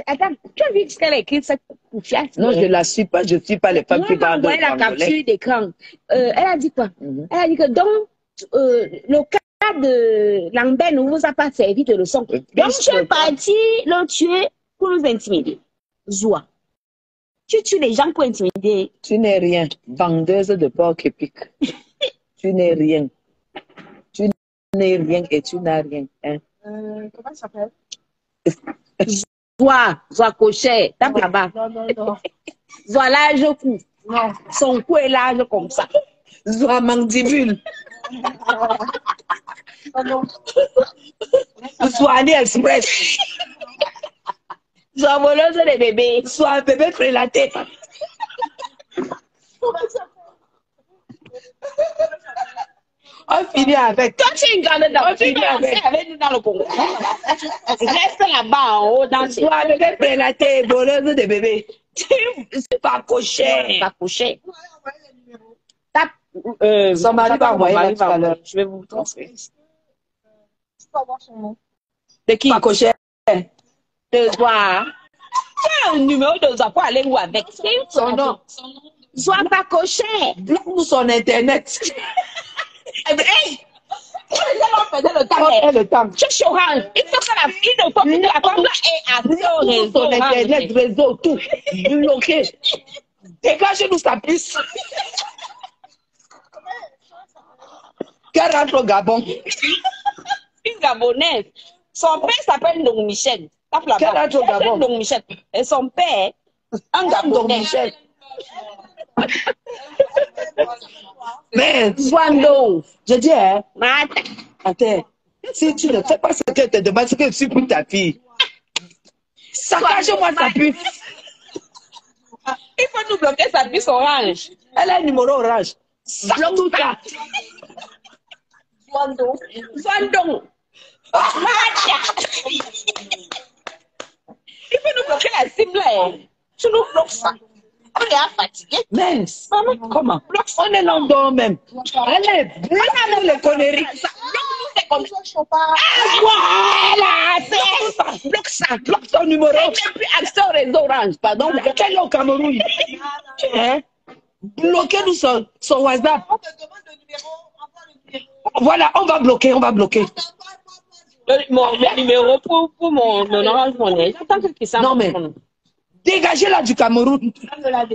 Speaker 2: Attends, tu as vu ce qu'elle a écrit, cette poufiasse?
Speaker 5: Non, je ne la suis pas. Je ne suis pas les femmes qui parlent de
Speaker 2: la capture d'écran. Elle a dit quoi? Elle a dit que donc, le cas de Lambert ne vous a pas servi de leçon. Donc, tu es parti le tuer pour nous intimider. Zoa. Tu tues les gens pour intimider.
Speaker 5: Tu n'es rien. Vendeuse de porc épic. Tu n'es rien. Tu n'es rien et tu n'as rien. Hein?
Speaker 3: Comment ça s'appelle?
Speaker 2: Zoa Cochet, tape là-bas.
Speaker 3: Non.
Speaker 2: Zoa large cou. Non. Son cou est large comme ça.
Speaker 5: Zoa mandibule. Zoa AliExpress.
Speaker 2: Zoa voleuse des bébés.
Speaker 5: Zoa un bébé prélaté. On finit avec.
Speaker 2: Toi, tu es une grande dame. Tu es avec nous dans le Congo. Reste là-bas en haut dans
Speaker 5: Zoa un bébé prélaté, voleuse de bébés. C'est pas coché.
Speaker 2: Pas coché.
Speaker 5: Son mari va envoyer tout à l'heure.
Speaker 2: Je vais vous transférer.
Speaker 3: Je peux avoir son nom.
Speaker 2: De qui?
Speaker 5: Pas coché.
Speaker 2: De Zoa. Tu as un numéro de Zoa pour aller où avec?
Speaker 5: Son nom.
Speaker 2: Zoa pas coché.
Speaker 5: Bloque-nous son internet.
Speaker 2: Hey! Le temps. Tu es Orange. Il faut que la fille de famille de la femme ait accès au réseau.
Speaker 5: Son internet, réseau, tout. Bloqué. Dégagez-nous sa puce. Qu'elle rentre au Gabon.
Speaker 2: Une Gabonaise. Son père s'appelle Ndong Michel.
Speaker 5: Qu'elle rentre au Gabon.
Speaker 2: Ndong Michel. Et son père, un Gabonais.
Speaker 5: Michel. Mais,
Speaker 2: Zwando.
Speaker 5: je dis, hein.
Speaker 2: Mata.
Speaker 5: Attends. Si tu ne fais pas ce qu'elle te demande, c'est que tu suis pour ta fille. Saccage-moi sa puce.
Speaker 2: Il faut nous bloquer sa puce orange.
Speaker 5: Elle a un numéro orange.
Speaker 2: Bloque tout ça. Zwando. Mata. Il faut nous bloquer la cible là. Tu nous bloques ça. On est fatigué.
Speaker 5: Mais, comment? On est là-dedans même. Allez, bloque-nous les conneries.
Speaker 2: Voilà, bloque ça.
Speaker 5: Bloque ton numéro.
Speaker 2: Elle n'a plus accès au réseau orange, pardon.
Speaker 5: Quel est au Cameroun? Hein? Bloquez-nous son WhatsApp.
Speaker 3: On te demande le numéro, envoie le numéro.
Speaker 5: Voilà, on va bloquer.
Speaker 2: Mon numéro pour mon orange monnaie.
Speaker 5: Non, mais dégagez-la du Cameroun.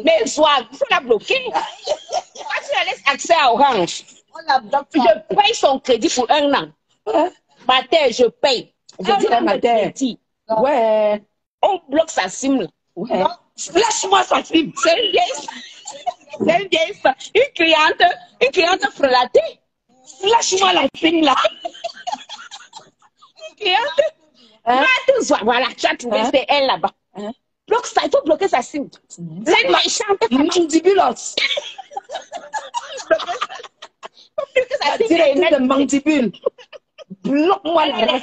Speaker 2: Mais soit, il faut la bloquer. Quand tu la laisses accès à Orange, je paye son crédit pour 1 an. Matin, je paye.
Speaker 5: Je dirais matin.
Speaker 2: Ouais. On bloque sa SIM.
Speaker 5: Ouais. Lâche-moi sa cible.
Speaker 2: C'est une vieille femme. Une cliente frelatée.
Speaker 5: Lâche-moi la cible là.
Speaker 2: Une cliente. Voilà, tu as trouvé, c'est elle là-bas. Bloque ça, il faut bloquer sa cible. C'est une méchante.
Speaker 5: Mandibulos. La directrice de mandibule. Bloque-moi la race.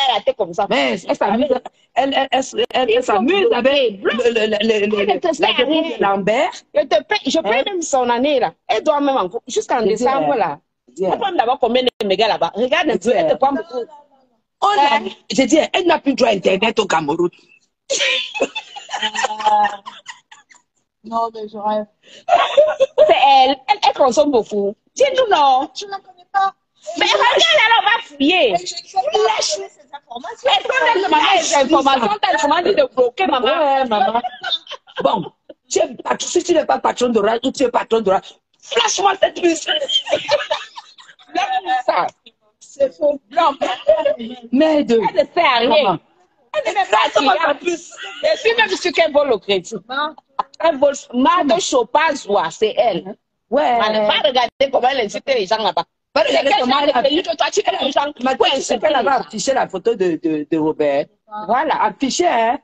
Speaker 2: Elle a été comme ça.
Speaker 5: Mais elle s'amuse. Elle s'amuse avec Lambert.
Speaker 2: Je paye même son année là. Elle doit même encore, jusqu'en décembre là. Elle peut même d'abord combien de mégas là-bas. Regarde un peu, elle te prend beaucoup.
Speaker 5: J'ai dit, elle n'a plus droit à Internet au Cameroun.
Speaker 3: Non, mais je rêve.
Speaker 2: C'est elle consomme beaucoup. Dis-nous non.
Speaker 3: Tu ne la connais pas.
Speaker 2: Mais regarde, elle va fouiller.
Speaker 3: Lâche ces informations.
Speaker 2: Elle peut même demander les informations, t'as demandé de bloquer maman.
Speaker 5: Ouais, maman. Bon, si tu n'es pas patron d'oral ou tu es patron d'oral, flash-moi cette puce.
Speaker 2: Ça.
Speaker 3: C'est faux.
Speaker 2: Non,
Speaker 5: Mais de.
Speaker 2: elle ne sait à rien. Elle ne sait pas
Speaker 5: Flash-moi
Speaker 2: qui.
Speaker 5: puce.
Speaker 2: Et puis même si qu'elle vole au crédit. Elle vole. Marthe Chopaz, c'est elle.
Speaker 5: Ouais.
Speaker 2: Elle va regarder comment elle incite les gens là-bas.
Speaker 5: Va regarder comment elle a
Speaker 2: toi, tu fais les gens.
Speaker 5: Elle avait affiché la photo de Robert.
Speaker 2: Voilà.
Speaker 5: Affiché, hein.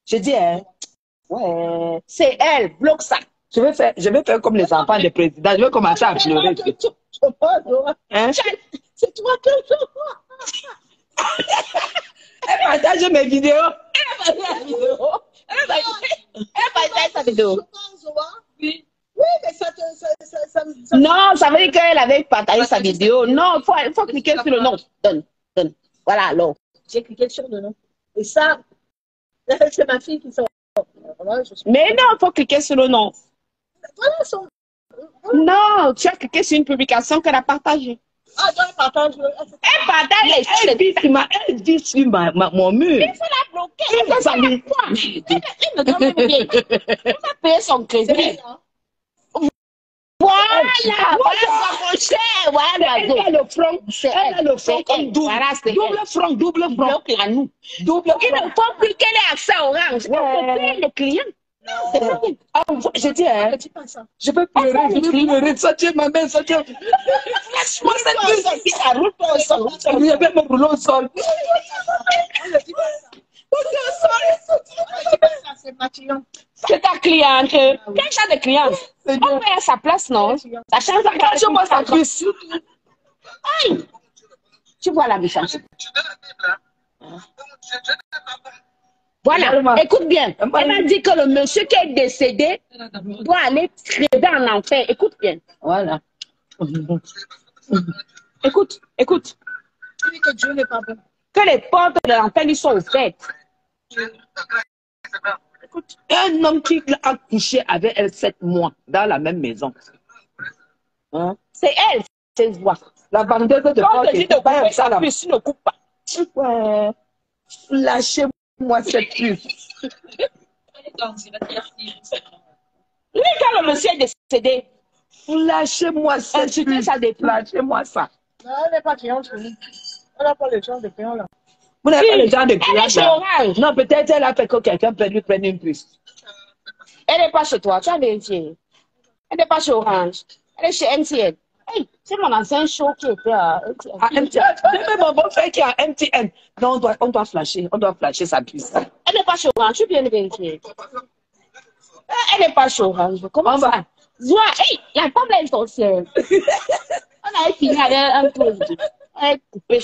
Speaker 5: Je dis, hein.
Speaker 2: Ouais. C'est elle. Bloque ça.
Speaker 5: Je vais faire comme les enfants des présidents. Je vais commencer à pleurer. Hein?
Speaker 3: C'est toi que je vois.
Speaker 5: Elle partage mes vidéos.
Speaker 2: Elle partage sa vidéo.
Speaker 3: Oui. Oui, mais ça
Speaker 2: Non, ça veut dire qu'elle avait partagé sa vidéo. Non, il faut cliquer sur le nom. Donne. Voilà, alors.
Speaker 3: J'ai cliqué sur le nom. Et ça, c'est ma fille qui sort.
Speaker 2: Mais non, il faut cliquer sur le nom.
Speaker 3: Voilà son.
Speaker 2: Non, tu as cliqué sur une publication qu'elle a partagée.
Speaker 3: Ah, toi, elle partage.
Speaker 2: Elle partage les choses.
Speaker 5: Elle vit sur mon mur.
Speaker 2: Il faut la bloquer. Elle ne doit même rien. Elle va payer son crédit. Voilà, voilà,
Speaker 5: Elle a le front comme double front.
Speaker 2: Bloque la nous. Il ne faut plus qu'elle ait accès à Orange. Il faut payer le client.
Speaker 5: Je dis, hein, je peux pleurer, sortir ma main, sortir. Laisse-moi cette puce.
Speaker 2: Ça roule pas au sol.
Speaker 5: Je vais me rouler au sol.
Speaker 3: C'est ma cliente.
Speaker 2: C'est ta cliente. Quel genre de cliente? On met à sa place, non? Ça change de place.
Speaker 5: Lâche-moi sa puce.
Speaker 2: Aïe! Tu vois la méchante. Voilà, écoute bien. Elle m'a dit que le monsieur qui est décédé doit aller crever en enfer. Écoute bien.
Speaker 5: Voilà.
Speaker 2: Écoute.
Speaker 3: Tu dis que Dieu n'est pas bon.
Speaker 2: Que les portes de l'enfer lui sont ouvertes.
Speaker 5: Écoute, un homme qui a couché avec elle 7 mois dans la même maison. Hein?
Speaker 2: C'est elle, c'est voix.
Speaker 5: La vendeuse de
Speaker 2: Quand
Speaker 5: porte
Speaker 2: on te dit de couper ça, plus ne coupe pas.
Speaker 5: Ouais. Lâchez-moi cette puce.
Speaker 2: Lui, quand le monsieur est décédé,
Speaker 5: Lâchez-moi cette puce. Lâchez-moi ça.
Speaker 3: Non, elle n'est pas cliente. Elle n'a pas les gens de clients là.
Speaker 5: Vous n'avez pas les gens de
Speaker 2: elle est chez
Speaker 5: clients.
Speaker 2: Orange.
Speaker 5: Non, peut-être elle a fait que quelqu'un peut lui prendre une puce.
Speaker 2: Elle n'est pas chez toi, tu as vérifié. Elle n'est pas chez Orange. Elle est chez MTN. Hey, c'est mon ancien show qui était à MTN.
Speaker 5: À MTN. Même mon beau-frère qui est à MTN. Non, on doit flasher sa puce.
Speaker 2: Elle n'est pas chez Orange, tu viens de vérifier. Elle n'est pas chez Orange. Comment
Speaker 5: On
Speaker 2: ça?
Speaker 5: va.
Speaker 2: Zoua, hey, la femme là est sorcière. On avait fini avec un peu. On a coupé.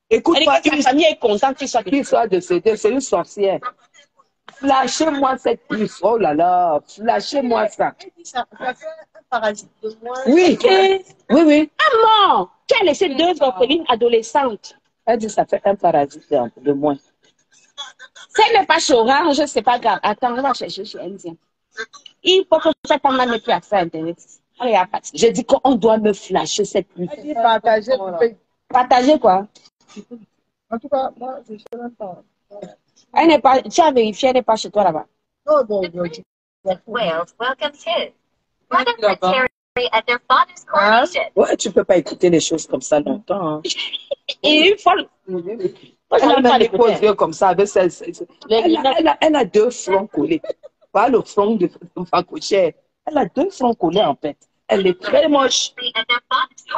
Speaker 5: Écoute,
Speaker 2: Elle dit que sa famille est contente qu'il soit
Speaker 5: décédé, c'est une sorcière. Lâchez-moi cette puce. Oh là là, lâchez-moi ça.
Speaker 3: Elle dit ça fait un parasite de moi.
Speaker 5: Oui, oui.
Speaker 2: Ah non, tu as laissé 2 orphelines adolescentes.
Speaker 5: Elle dit ça fait un parasite de moins.
Speaker 2: Si elle n'est pas chez Orange, c'est pas grave. Attends, on va chercher chez Indien. Il faut que cette femme n'ait plus accès à Internet.
Speaker 5: J'ai dit qu'on doit me flasher cette puce.
Speaker 3: Elle dit partager.
Speaker 2: Partager quoi?
Speaker 3: En tout cas, moi, je ne sais même pas.
Speaker 2: Elle n'est pas, tu as vérifié, elle n'est pas chez toi là-bas.
Speaker 3: Oh, bon.
Speaker 7: Wales welcomes his brother Prince Harry at their father's coronation.
Speaker 5: Ouais, tu peux pas écouter les choses comme ça longtemps. Hein.
Speaker 2: Et une fois, moi,
Speaker 5: Elle
Speaker 2: j'en
Speaker 5: a
Speaker 2: ai pas
Speaker 5: même
Speaker 2: de
Speaker 5: les beaux
Speaker 2: côté.
Speaker 5: yeux comme ça, avec elle a deux fronts collés. Pas le front de Facochère. Elle a deux fronts collés en fait. Elle est très moche.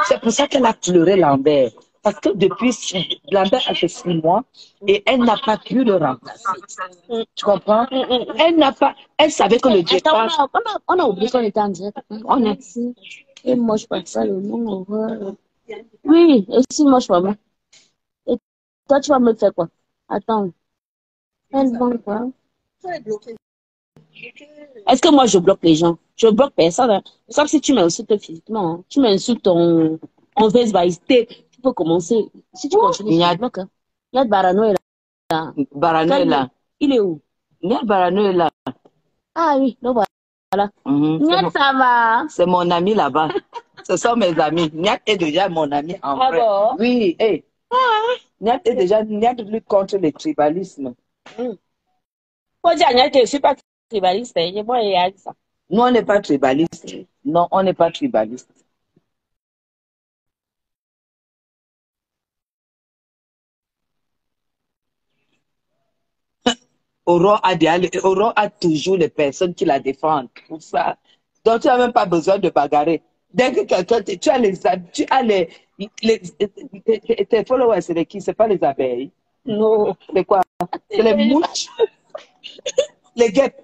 Speaker 5: C'est pour ça qu'elle a pleuré Lambert. Parce que depuis, Lambert a fait 6 mois et elle n'a pas pu le remplacer. Tu comprends? Elle n'a pas, elle savait que le départ.
Speaker 2: On a oublié qu'on était en direct. On a dit, et moi je pense ça le nom. Oui, et si moi je vraiment. Et toi tu vas me faire quoi? Attends. Elle vend quoi? Est-ce que moi je bloque les gens? Je bloque personne. Hein. Sauf si tu m'insultes physiquement. Hein. Tu m'insultes en verbalité. Tu peux commencer. Si tu continues, je bloque. Hein. Yad Barano est là.
Speaker 5: Barano est là.
Speaker 2: Il est où?
Speaker 5: Yad Barano est là.
Speaker 2: Ah oui, donc voilà. Yad, ça va.
Speaker 5: C'est mon ami là-bas. Ce sont mes amis. Nyat est déjà mon ami en vrai.
Speaker 2: Bon?
Speaker 5: Oui, hey. Nyat est déjà Nyat lutte contre le tribalisme.
Speaker 2: Faut dire Nyat, je suis pas tribaliste. Moi, il y a ça.
Speaker 5: Nous, on n'est pas tribaliste. Non, on n'est pas tribaliste. Aurore a toujours les personnes qui la défendent. Pour ça. Donc, tu n'as même pas besoin de bagarrer. Dès que quelqu'un, tu as tes followers, c'est qui? C'est pas les abeilles.
Speaker 2: Non.
Speaker 5: C'est quoi? C'est les mouches. Les guêpes.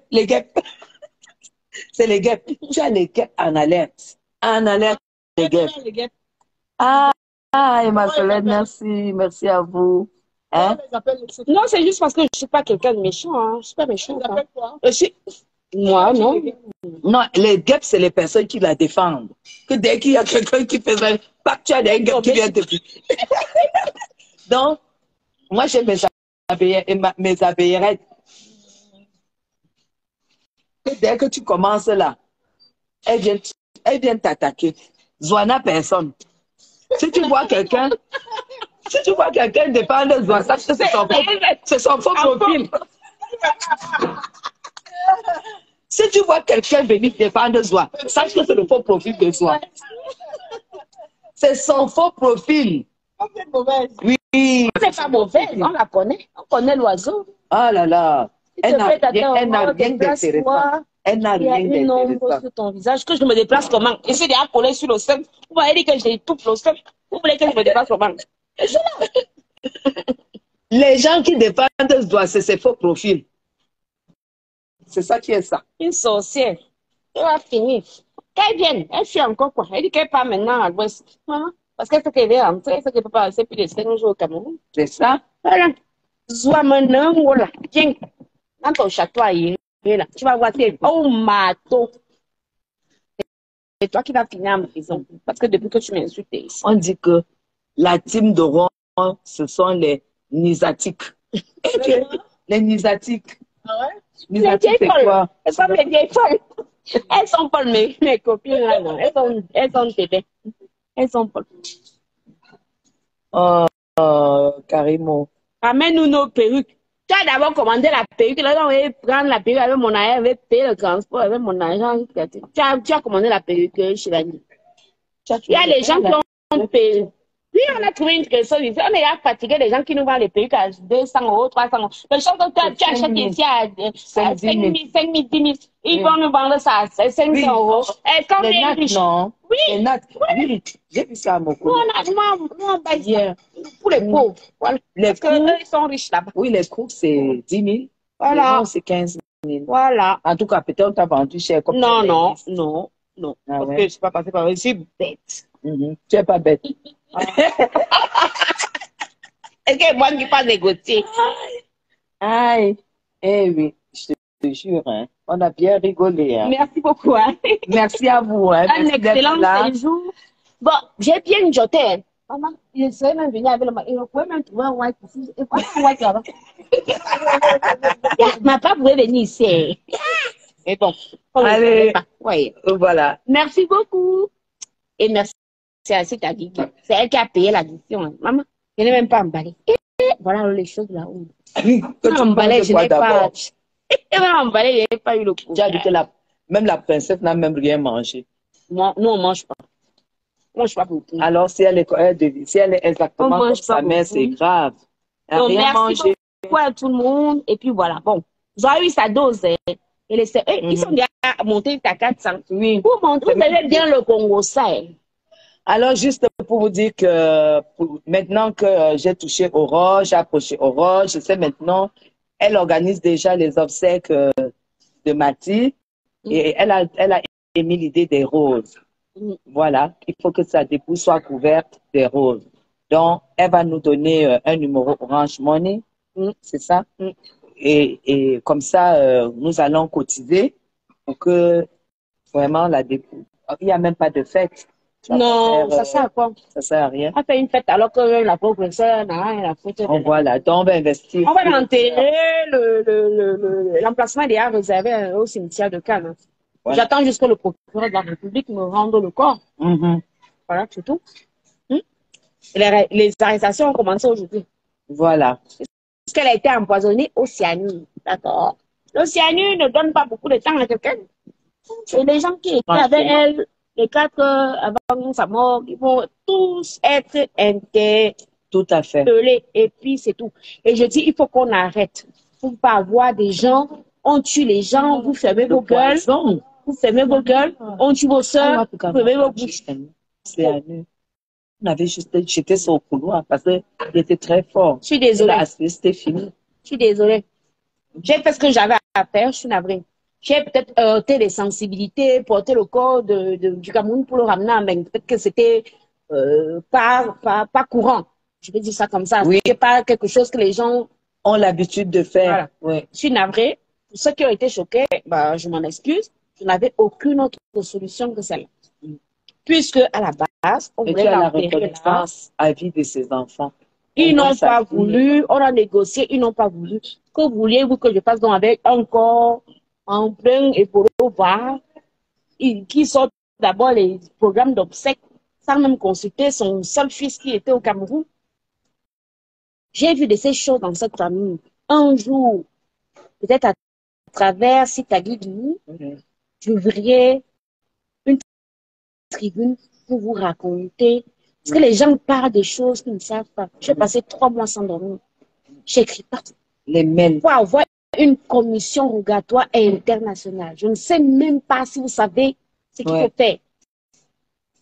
Speaker 5: C'est les guêpes. Tu as les guêpes en alerte. En alerte, les guêpes. Ah, Emma Solène, merci. Merci à vous. Hein?
Speaker 2: Non, c'est juste parce que je ne suis pas quelqu'un de méchant. Hein. Je ne suis pas méchant. Moi, non.
Speaker 5: Non, les guêpes, c'est les personnes qui la défendent. Que dès qu'il y a quelqu'un qui fait ça, tu as des guêpes qui viennent te piquer. Donc, moi, j'ai mes abeillerettes. Que dès que tu commences là, elles viennent t'attaquer. Zoana, personne. Si tu vois quelqu'un défendre Zoana, sache que c'est son faux profil. Si tu vois quelqu'un venir défendre Zoana, sache que c'est le faux profil de Zoana. C'est son faux profil. Oui.
Speaker 2: On n'est pas mauvaise, on la connaît. On connaît l'oiseau.
Speaker 5: Ah là là. Elle n'a rien d'intéressant. Elle n'a rien
Speaker 2: d'intéressant. Il y a une ombre sur ton visage que je me déplace comment? Et c'est déjà collé sur le sein. Vous voyez dire que j'ai tout le sein. Vous voulez que je me déplace comment?
Speaker 5: Les gens qui défendent Zoana, c'est ses faux profils. C'est ça qui est ça.
Speaker 2: Une sorcière. Elle va finir. Qu'elle vienne. Elle fait encore quoi? Elle dit qu'elle part maintenant à l'ouest. Parce qu'elle sait qu'elle est rentrée. Elle sait qu'elle ne peut pas rester plus de 5 jours au Cameroun.
Speaker 5: C'est ça.
Speaker 2: Voilà. Zoana, voilà. Tiens. Dans ton château à Yéri, là, tu vas voir tes matos. C'est toi qui vas finir en prison. Parce que depuis que tu m'insultes ici.
Speaker 5: On dit que la team de Rouen, ce sont les Nisatiques. Les Nisatiques.
Speaker 2: Ah ouais?
Speaker 5: Nisatiques, c'est quoi?
Speaker 2: Elles sont mes vieilles folles. Elles sont pas mes copines là, non. Elles sont bébés. Elles sont folles.
Speaker 5: Oh, carrément.
Speaker 2: Amène-nous nos perruques. Tu as d'abord commandé la perruque. Là, on va prendre la perruque avec mon argent, on va payer le transport avec mon argent. Tu as commandé la perruque chez la nuit. Il y a les gens qui ont payé. Oui, on a trouvé une personne ici. On est là fatigué des gens qui nous vendent les perruques à 200 €, 300 €. Les choses que tu achètes ici à 5 000, 10 000. Ils vont nous vendre ça à 500 €. Et quand
Speaker 5: les nattes, non.
Speaker 2: Oui.
Speaker 5: Les nattes, oui. J'ai vu ça à mon côté.
Speaker 2: Moi, on baisse ça. Pour les pauvres. Voilà. Parce qu'eux, ils sont riches là-bas.
Speaker 5: Oui, les cours, c'est 10 000.
Speaker 2: Voilà.
Speaker 5: C'est 15 000.
Speaker 2: Voilà.
Speaker 5: En tout cas, peut-être on t'a vendu cher. Comme
Speaker 2: non.
Speaker 5: Ah,
Speaker 2: parce
Speaker 5: ouais.
Speaker 2: que je ne suis pas passée par là. Je suis bête.
Speaker 5: Tu n'es pas bête.
Speaker 2: Est-ce que moi qui pas négocier?
Speaker 5: Aïe. Eh oui, je te jure, hein. On a bien rigolé. Hein.
Speaker 2: Merci beaucoup. Hein.
Speaker 5: Merci à vous. Hein.
Speaker 2: Un excellent séjour. Bon, j'ai bien joté. Hein. Maman, il serait même venu avec le mari. Il pouvait même trouver un white ici. Et quoi, un white là-bas? Ma papa pouvait venir ici. Mais bon,
Speaker 5: allez.
Speaker 2: Ouais.
Speaker 5: Voilà.
Speaker 2: Merci beaucoup. Et merci à cette Guigui. C'est elle qui a payé l'addition. Hein. Maman, je n'ai même pas emballé. Et voilà les choses là-haut.
Speaker 5: Emballé,
Speaker 2: je n'ai pas. Et même emballé, je n'ai pas eu le coup.
Speaker 5: Tu as dit que même la princesse n'a même rien mangé.
Speaker 2: Moi, nous, on ne mange pas. On mange pas beaucoup.
Speaker 5: Alors, si elle est
Speaker 2: On
Speaker 5: exactement comme
Speaker 2: mange pas
Speaker 5: sa mère,
Speaker 2: beaucoup.
Speaker 5: c'est grave. Elle n'a
Speaker 2: Donc,
Speaker 5: rien
Speaker 2: merci
Speaker 5: mangé.
Speaker 2: beaucoup à tout le monde. Et puis voilà. Bon, ils ont eu sa dose. Hein. Et ils sont déjà montés à 400.
Speaker 5: Oui.
Speaker 2: Vous avez bien le Congo, ça. Hein.
Speaker 5: Alors, juste pour vous dire que maintenant que j'ai touché Aurore, j'ai approché Aurore, je sais maintenant, elle organise déjà les obsèques de Mathilde et elle a émis l'idée des roses. Voilà, il faut que sa dépouille soit couverte des roses. Donc, elle va nous donner un numéro Orange Money, c'est ça? Et comme ça, nous allons cotiser pour que vraiment la dépouille. Il n'y a même pas de fête.
Speaker 2: Non, ça sert à quoi?
Speaker 5: Ça sert à rien.
Speaker 2: On fait une fête alors que la pauvre sœur n'a rien à foutre.
Speaker 5: Voilà, donc on va investir.
Speaker 2: On va enterrer l'emplacement déjà réservé au cimetière de Cannes. Voilà. J'attends jusqu'à le procureur de la République me rende le corps. Voilà, c'est tout. Les arrestations ont commencé aujourd'hui.
Speaker 5: Voilà.
Speaker 2: Parce qu'elle a été empoisonnée au cyanure. D'accord. Le cyanure ne donne pas beaucoup de temps à quelqu'un. Et les gens qui étaient avec elle, les 4 heures avant sa mort, ils vont tous être interpellés.
Speaker 5: Tout à fait.
Speaker 2: Et puis c'est tout. Et je dis, il faut qu'on arrête. Pour ne pas avoir des gens, on tue les gens, vous fermez vos gueules, vous fermez vos gueules, on tue vos soeurs, vous fermez vos bouches.
Speaker 5: Cyanure. On avait juste jeté ça au couloir parce qu'il était très fort.
Speaker 2: Je suis désolée.
Speaker 5: C'était fini.
Speaker 2: Je suis désolée. J'ai fait ce que j'avais à faire, je suis navrée. J'ai peut-être heurté les sensibilités, porté le corps du Cameroun pour le ramener en Beng. Peut-être que c'était pas courant. Je vais dire ça comme ça.
Speaker 5: Oui.
Speaker 2: C'est pas quelque chose que les gens
Speaker 5: ont l'habitude de faire.
Speaker 2: Voilà.
Speaker 5: Oui.
Speaker 2: Je suis navrée. Pour ceux qui ont été choqués, bah, je m'en excuse. Je n'avais aucune autre solution que celle-là. Puisque, à la base, on voulait
Speaker 5: la reconnaissance à vie de ses enfants.
Speaker 2: Ils n'ont pas voulu, on a négocié, ils n'ont pas voulu. Que vouliez-vous que je fasse donc avec un corps en plein et pour voir qui sortent d'abord les programmes d'obsèques sans même consulter son seul fils qui était au Cameroun? J'ai vu de ces choses dans cette famille. Un jour, peut-être à travers Sitagui, j'ouvrirai une tribune pour vous raconter. Parce que les gens parlent des choses qu'ils ne savent pas. J'ai passé 3 mois sans dormir. J'écris pas.
Speaker 5: Les mails.
Speaker 2: Pour avoir une commission rogatoire internationale. Je ne sais même pas si vous savez ce qu'il faut faire.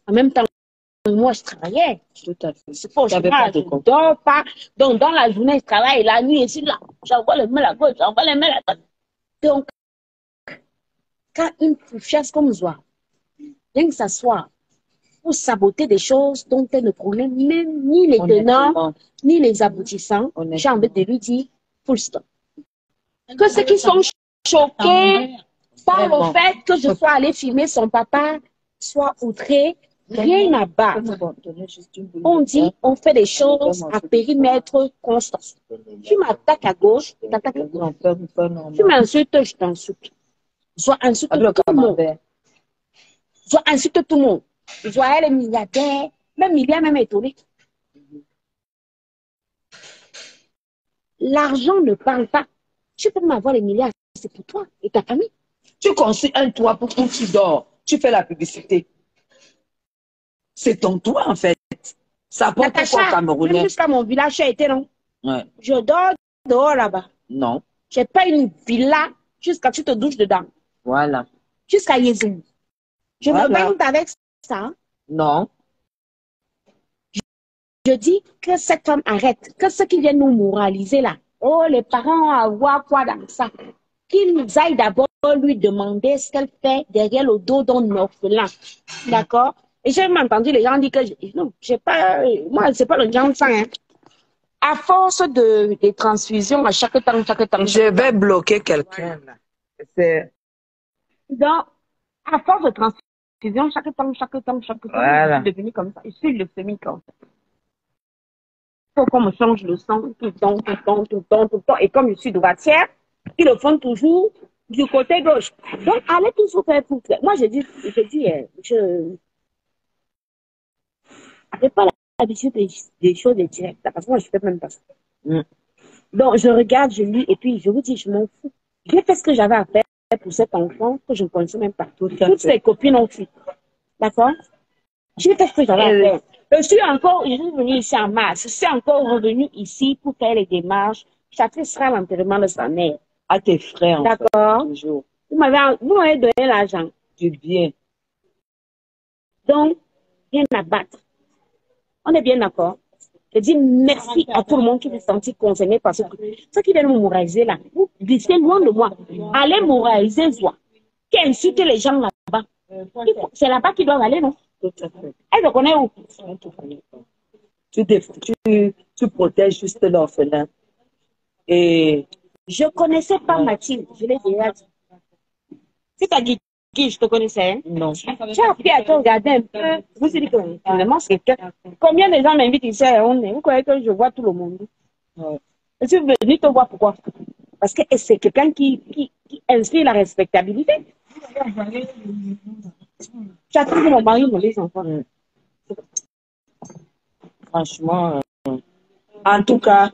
Speaker 2: En même temps, moi, je travaillais.
Speaker 5: Tout à fait.
Speaker 2: C'est pas au chômage. Je ne dors pas. Donc, dans la journée, je travaille. La nuit, et là, j'envoie les mails à gauche, j'envoie les mails à droite. Donc, quand une poufiasse comme Zoa vient s'asseoir pour saboter des choses dont elle ne connaît même ni les tenants, ni les aboutissants, j'ai envie de lui dire full stop. Que ceux qui sont choqués par le fait que je sois allée filmer son papa soient outrés, rien à battre. On dit, on fait des choses à périmètre constant. Tu m'attaques à gauche, tu t'attaques à droite. Tu m'insultes, je t'insulte. Soit insulte tout le monde. Soit insulte tout le monde. Soit elle est milliardaire, même milliardaire, même étonné. L'argent ne parle pas. Tu peux m'avoir les milliards, c'est pour toi et ta famille.
Speaker 5: Tu construis un toit pour où tu dors. Tu fais la publicité. C'est ton toit, en fait. Ça porte quoi, Camerounais?
Speaker 2: Même jusqu'à mon village, j'ai été, non?
Speaker 5: Ouais.
Speaker 2: Je dors dehors là-bas.
Speaker 5: Non.
Speaker 2: J'ai pas une villa jusqu'à tu te douches dedans.
Speaker 5: Voilà.
Speaker 2: Jusqu'à Yézoum. Je me baigne avec ça.
Speaker 5: Non.
Speaker 2: Je dis que cette femme arrête. Que ceux qui viennent nous moraliser là, oh, les parents à voir quoi dans ça, qu'ils aillent d'abord lui demander ce qu'elle fait derrière le dos d'un orphelin. D'accord? Et j'ai même entendu les gens dire que non, j'ai pas, moi, c'est pas le genre de sang. Hein. À force de transfusions à chaque temps.
Speaker 5: Je vais bloquer quelqu'un là.
Speaker 2: Donc, à force de transfusion, chaque temps,
Speaker 5: voilà.
Speaker 2: je suis devenue comme ça. Je suis leucémique. Il faut qu'on me change le sang tout le temps. Et comme je suis droitière, ils le font toujours du côté gauche. Donc, allez toujours faire pour faire. Moi, je dis, je n'ai pas l'habitude des choses directes. Parce que moi, je ne fais même pas ça. Donc, je regarde, je lis, et puis je vous dis, je m'en fous. J'ai fait ce que j'avais à faire pour cet enfant que je ne connaissais même pas. Toutes ses copines ont fui. D'accord? J'ai fait ce que j'avais à faire. Je suis venue ici en mars. Je suis encore revenue ici pour faire les démarches. J'assisterai à l'enterrement de sa mère.
Speaker 5: À tes frères, en fait.
Speaker 2: D'accord.
Speaker 5: Toujours.
Speaker 2: Vous m'avez donné l'argent.
Speaker 5: Du bien.
Speaker 2: Donc, rien à battre. On est bien d'accord. Je dis merci à tout le monde qui s'est senti concerné par ce truc. Ceux qui viennent me moraliser là, vous glissez loin de moi. Allez moraliser, voix. Qui insulte les gens là-bas. C'est là-bas qu'ils doivent aller, non?
Speaker 5: Tout à fait.
Speaker 2: Elle le connaît où?
Speaker 5: Tu protèges juste l'orphelin. Et
Speaker 2: je ne connaissais pas Mathilde, je l'ai déjà dit. C'est à dit qui je te connaissais, hein?
Speaker 5: Non.
Speaker 2: J'ai appris à te regarder un peu. Je me suis dit que finalement, c'est quelqu'un. Combien de gens m'invitent ici à Yaoundé? Vous croyez que je vois tout le monde?
Speaker 5: Ouais.
Speaker 2: Je suis venue te voir pourquoi? Parce que c'est quelqu'un qui inscrit la respectabilité. J'attends que mon mari me laisse enfants.
Speaker 5: Franchement, en tout cas,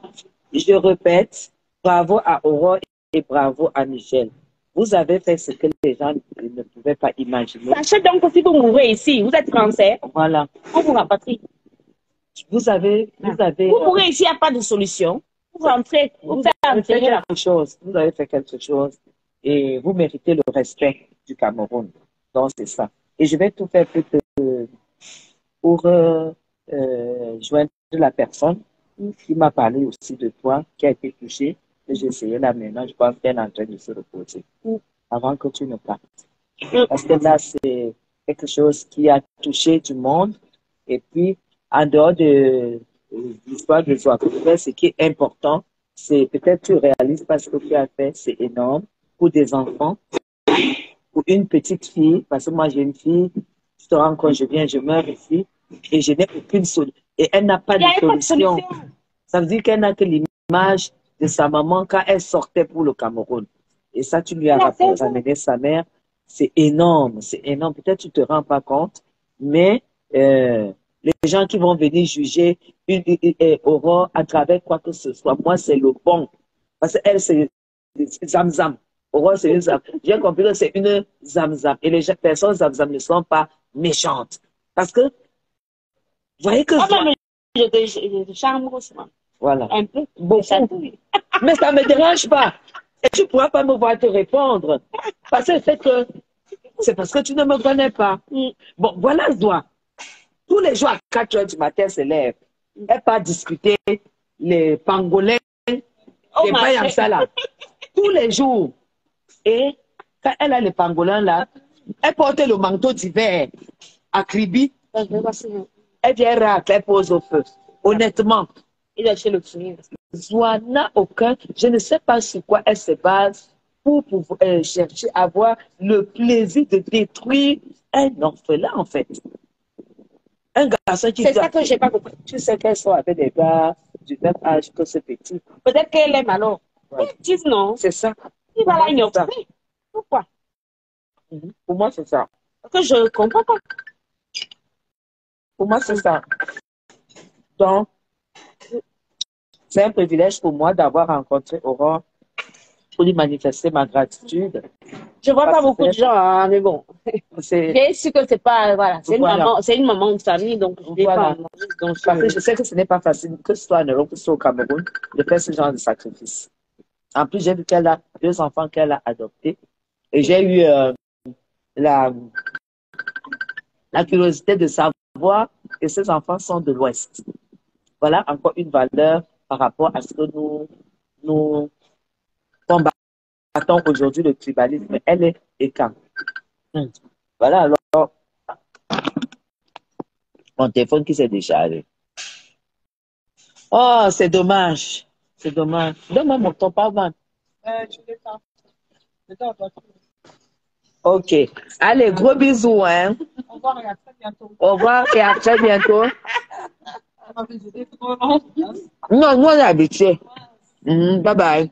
Speaker 5: je répète, bravo à Aurore et bravo à Michel. Vous avez fait ce que les gens ne pouvaient pas imaginer.
Speaker 2: Sachez donc que si vous mourrez ici, vous êtes français.
Speaker 5: Voilà.
Speaker 2: On vous rapatrie.
Speaker 5: Vous avez.
Speaker 2: Vous mourrez ici, il n'y a pas de solution. Vous rentrez, vous avez fait
Speaker 5: quelque chose. Vous avez fait quelque chose et vous méritez le respect du Cameroun. Donc, c'est ça. Et je vais tout faire pour joindre la personne qui m'a parlé aussi de toi, qui a été touchée. Et j'ai essayé là maintenant, je pense qu'elle est en train de se reposer avant que tu ne partes. Parce que là, c'est quelque chose qui a touché du monde. Et puis, en dehors de l'histoire de toi, ce qui est important, c'est peut-être tu réalises pas ce que tu as fait, c'est énorme pour des enfants, pour une petite fille, parce que moi j'ai une fille, tu te rends compte, je viens, je meurs ici, et je n'ai aucune solution. Et elle n'a pas de solution. Ça veut dire qu'elle n'a que l'image de sa maman quand elle sortait pour le Cameroun. Et ça, tu lui as ramené sa mère. C'est énorme, c'est énorme. Peut-être tu ne te rends pas compte, mais les gens qui vont venir juger Aurore à travers quoi que ce soit, moi, c'est le bon. Parce qu'elle, c'est Zamzam. Aurore, c'est une Zamzam. J'ai compris que c'est une Zamzam. Et les personnes Zamzam ne sont pas méchantes. Parce que, vous voyez que...
Speaker 2: Je charme aussi.
Speaker 5: Voilà.
Speaker 2: Un peu.
Speaker 5: Beaucoup. Mais ça ne me dérange pas. Et tu ne pourras pas me voir te répondre. Parce que c'est parce que tu ne me connais pas. Bon, voilà Zoa. Tous les jours à 4 heures du matin, elle se lève. Elle part discuter les pangolins, les Bayamsa là. Tous les jours. Et quand elle a les pangolins là, elle porte le manteau d'hiver à Kribi. Elle vient racle, elle pose au feu. Honnêtement.
Speaker 2: Il a chez le tunnel.
Speaker 5: Zoa n'a aucun, je ne sais pas sur quoi elle se base pour chercher à avoir le plaisir de détruire un orphelin en fait. Un garçon qui...
Speaker 2: C'est ça que je n'ai pas compris.
Speaker 5: Tu sais qu'elles sont avec des gars du même âge que ce petit.
Speaker 2: Peut-être qu'elle aime alors. Ouais. Ils disent non.
Speaker 5: C'est ça.
Speaker 2: Il va la ignorer. Pourquoi?
Speaker 5: Pour moi, c'est ça.
Speaker 2: Parce que je ne comprends pas.
Speaker 5: Pour moi, c'est ça. Donc, c'est un privilège pour moi d'avoir rencontré Aurore pour lui manifester ma gratitude.
Speaker 2: Je ne vois pas beaucoup de gens, hein, mais bon. J'ai su que c'est pas, voilà, c'est une maman de famille, donc je ne
Speaker 5: voilà.
Speaker 2: pas.
Speaker 5: Donc, parce que je sais que ce n'est pas facile, que ce soit en Europe, que ce soit au Cameroun, de faire ce genre de sacrifice. En plus, j'ai vu qu'elle a 2 enfants qu'elle a adoptés. Et j'ai eu la curiosité de savoir que ces enfants sont de l'Ouest. Voilà encore une valeur par rapport à ce que nous combattons aujourd'hui, le tribalisme. Elle est écart. Voilà, alors, mon téléphone qui s'est déchargé. Oh, c'est dommage. C'est dommage. Donne-moi mon ton pardon.
Speaker 3: Je l'ai pas.
Speaker 5: Ok. Allez, gros bisous, hein.
Speaker 3: Au revoir et à très bientôt.
Speaker 5: Au revoir et à très bientôt.
Speaker 3: On va visiter trop long.
Speaker 5: Non, nous on est habitués. Bye bye.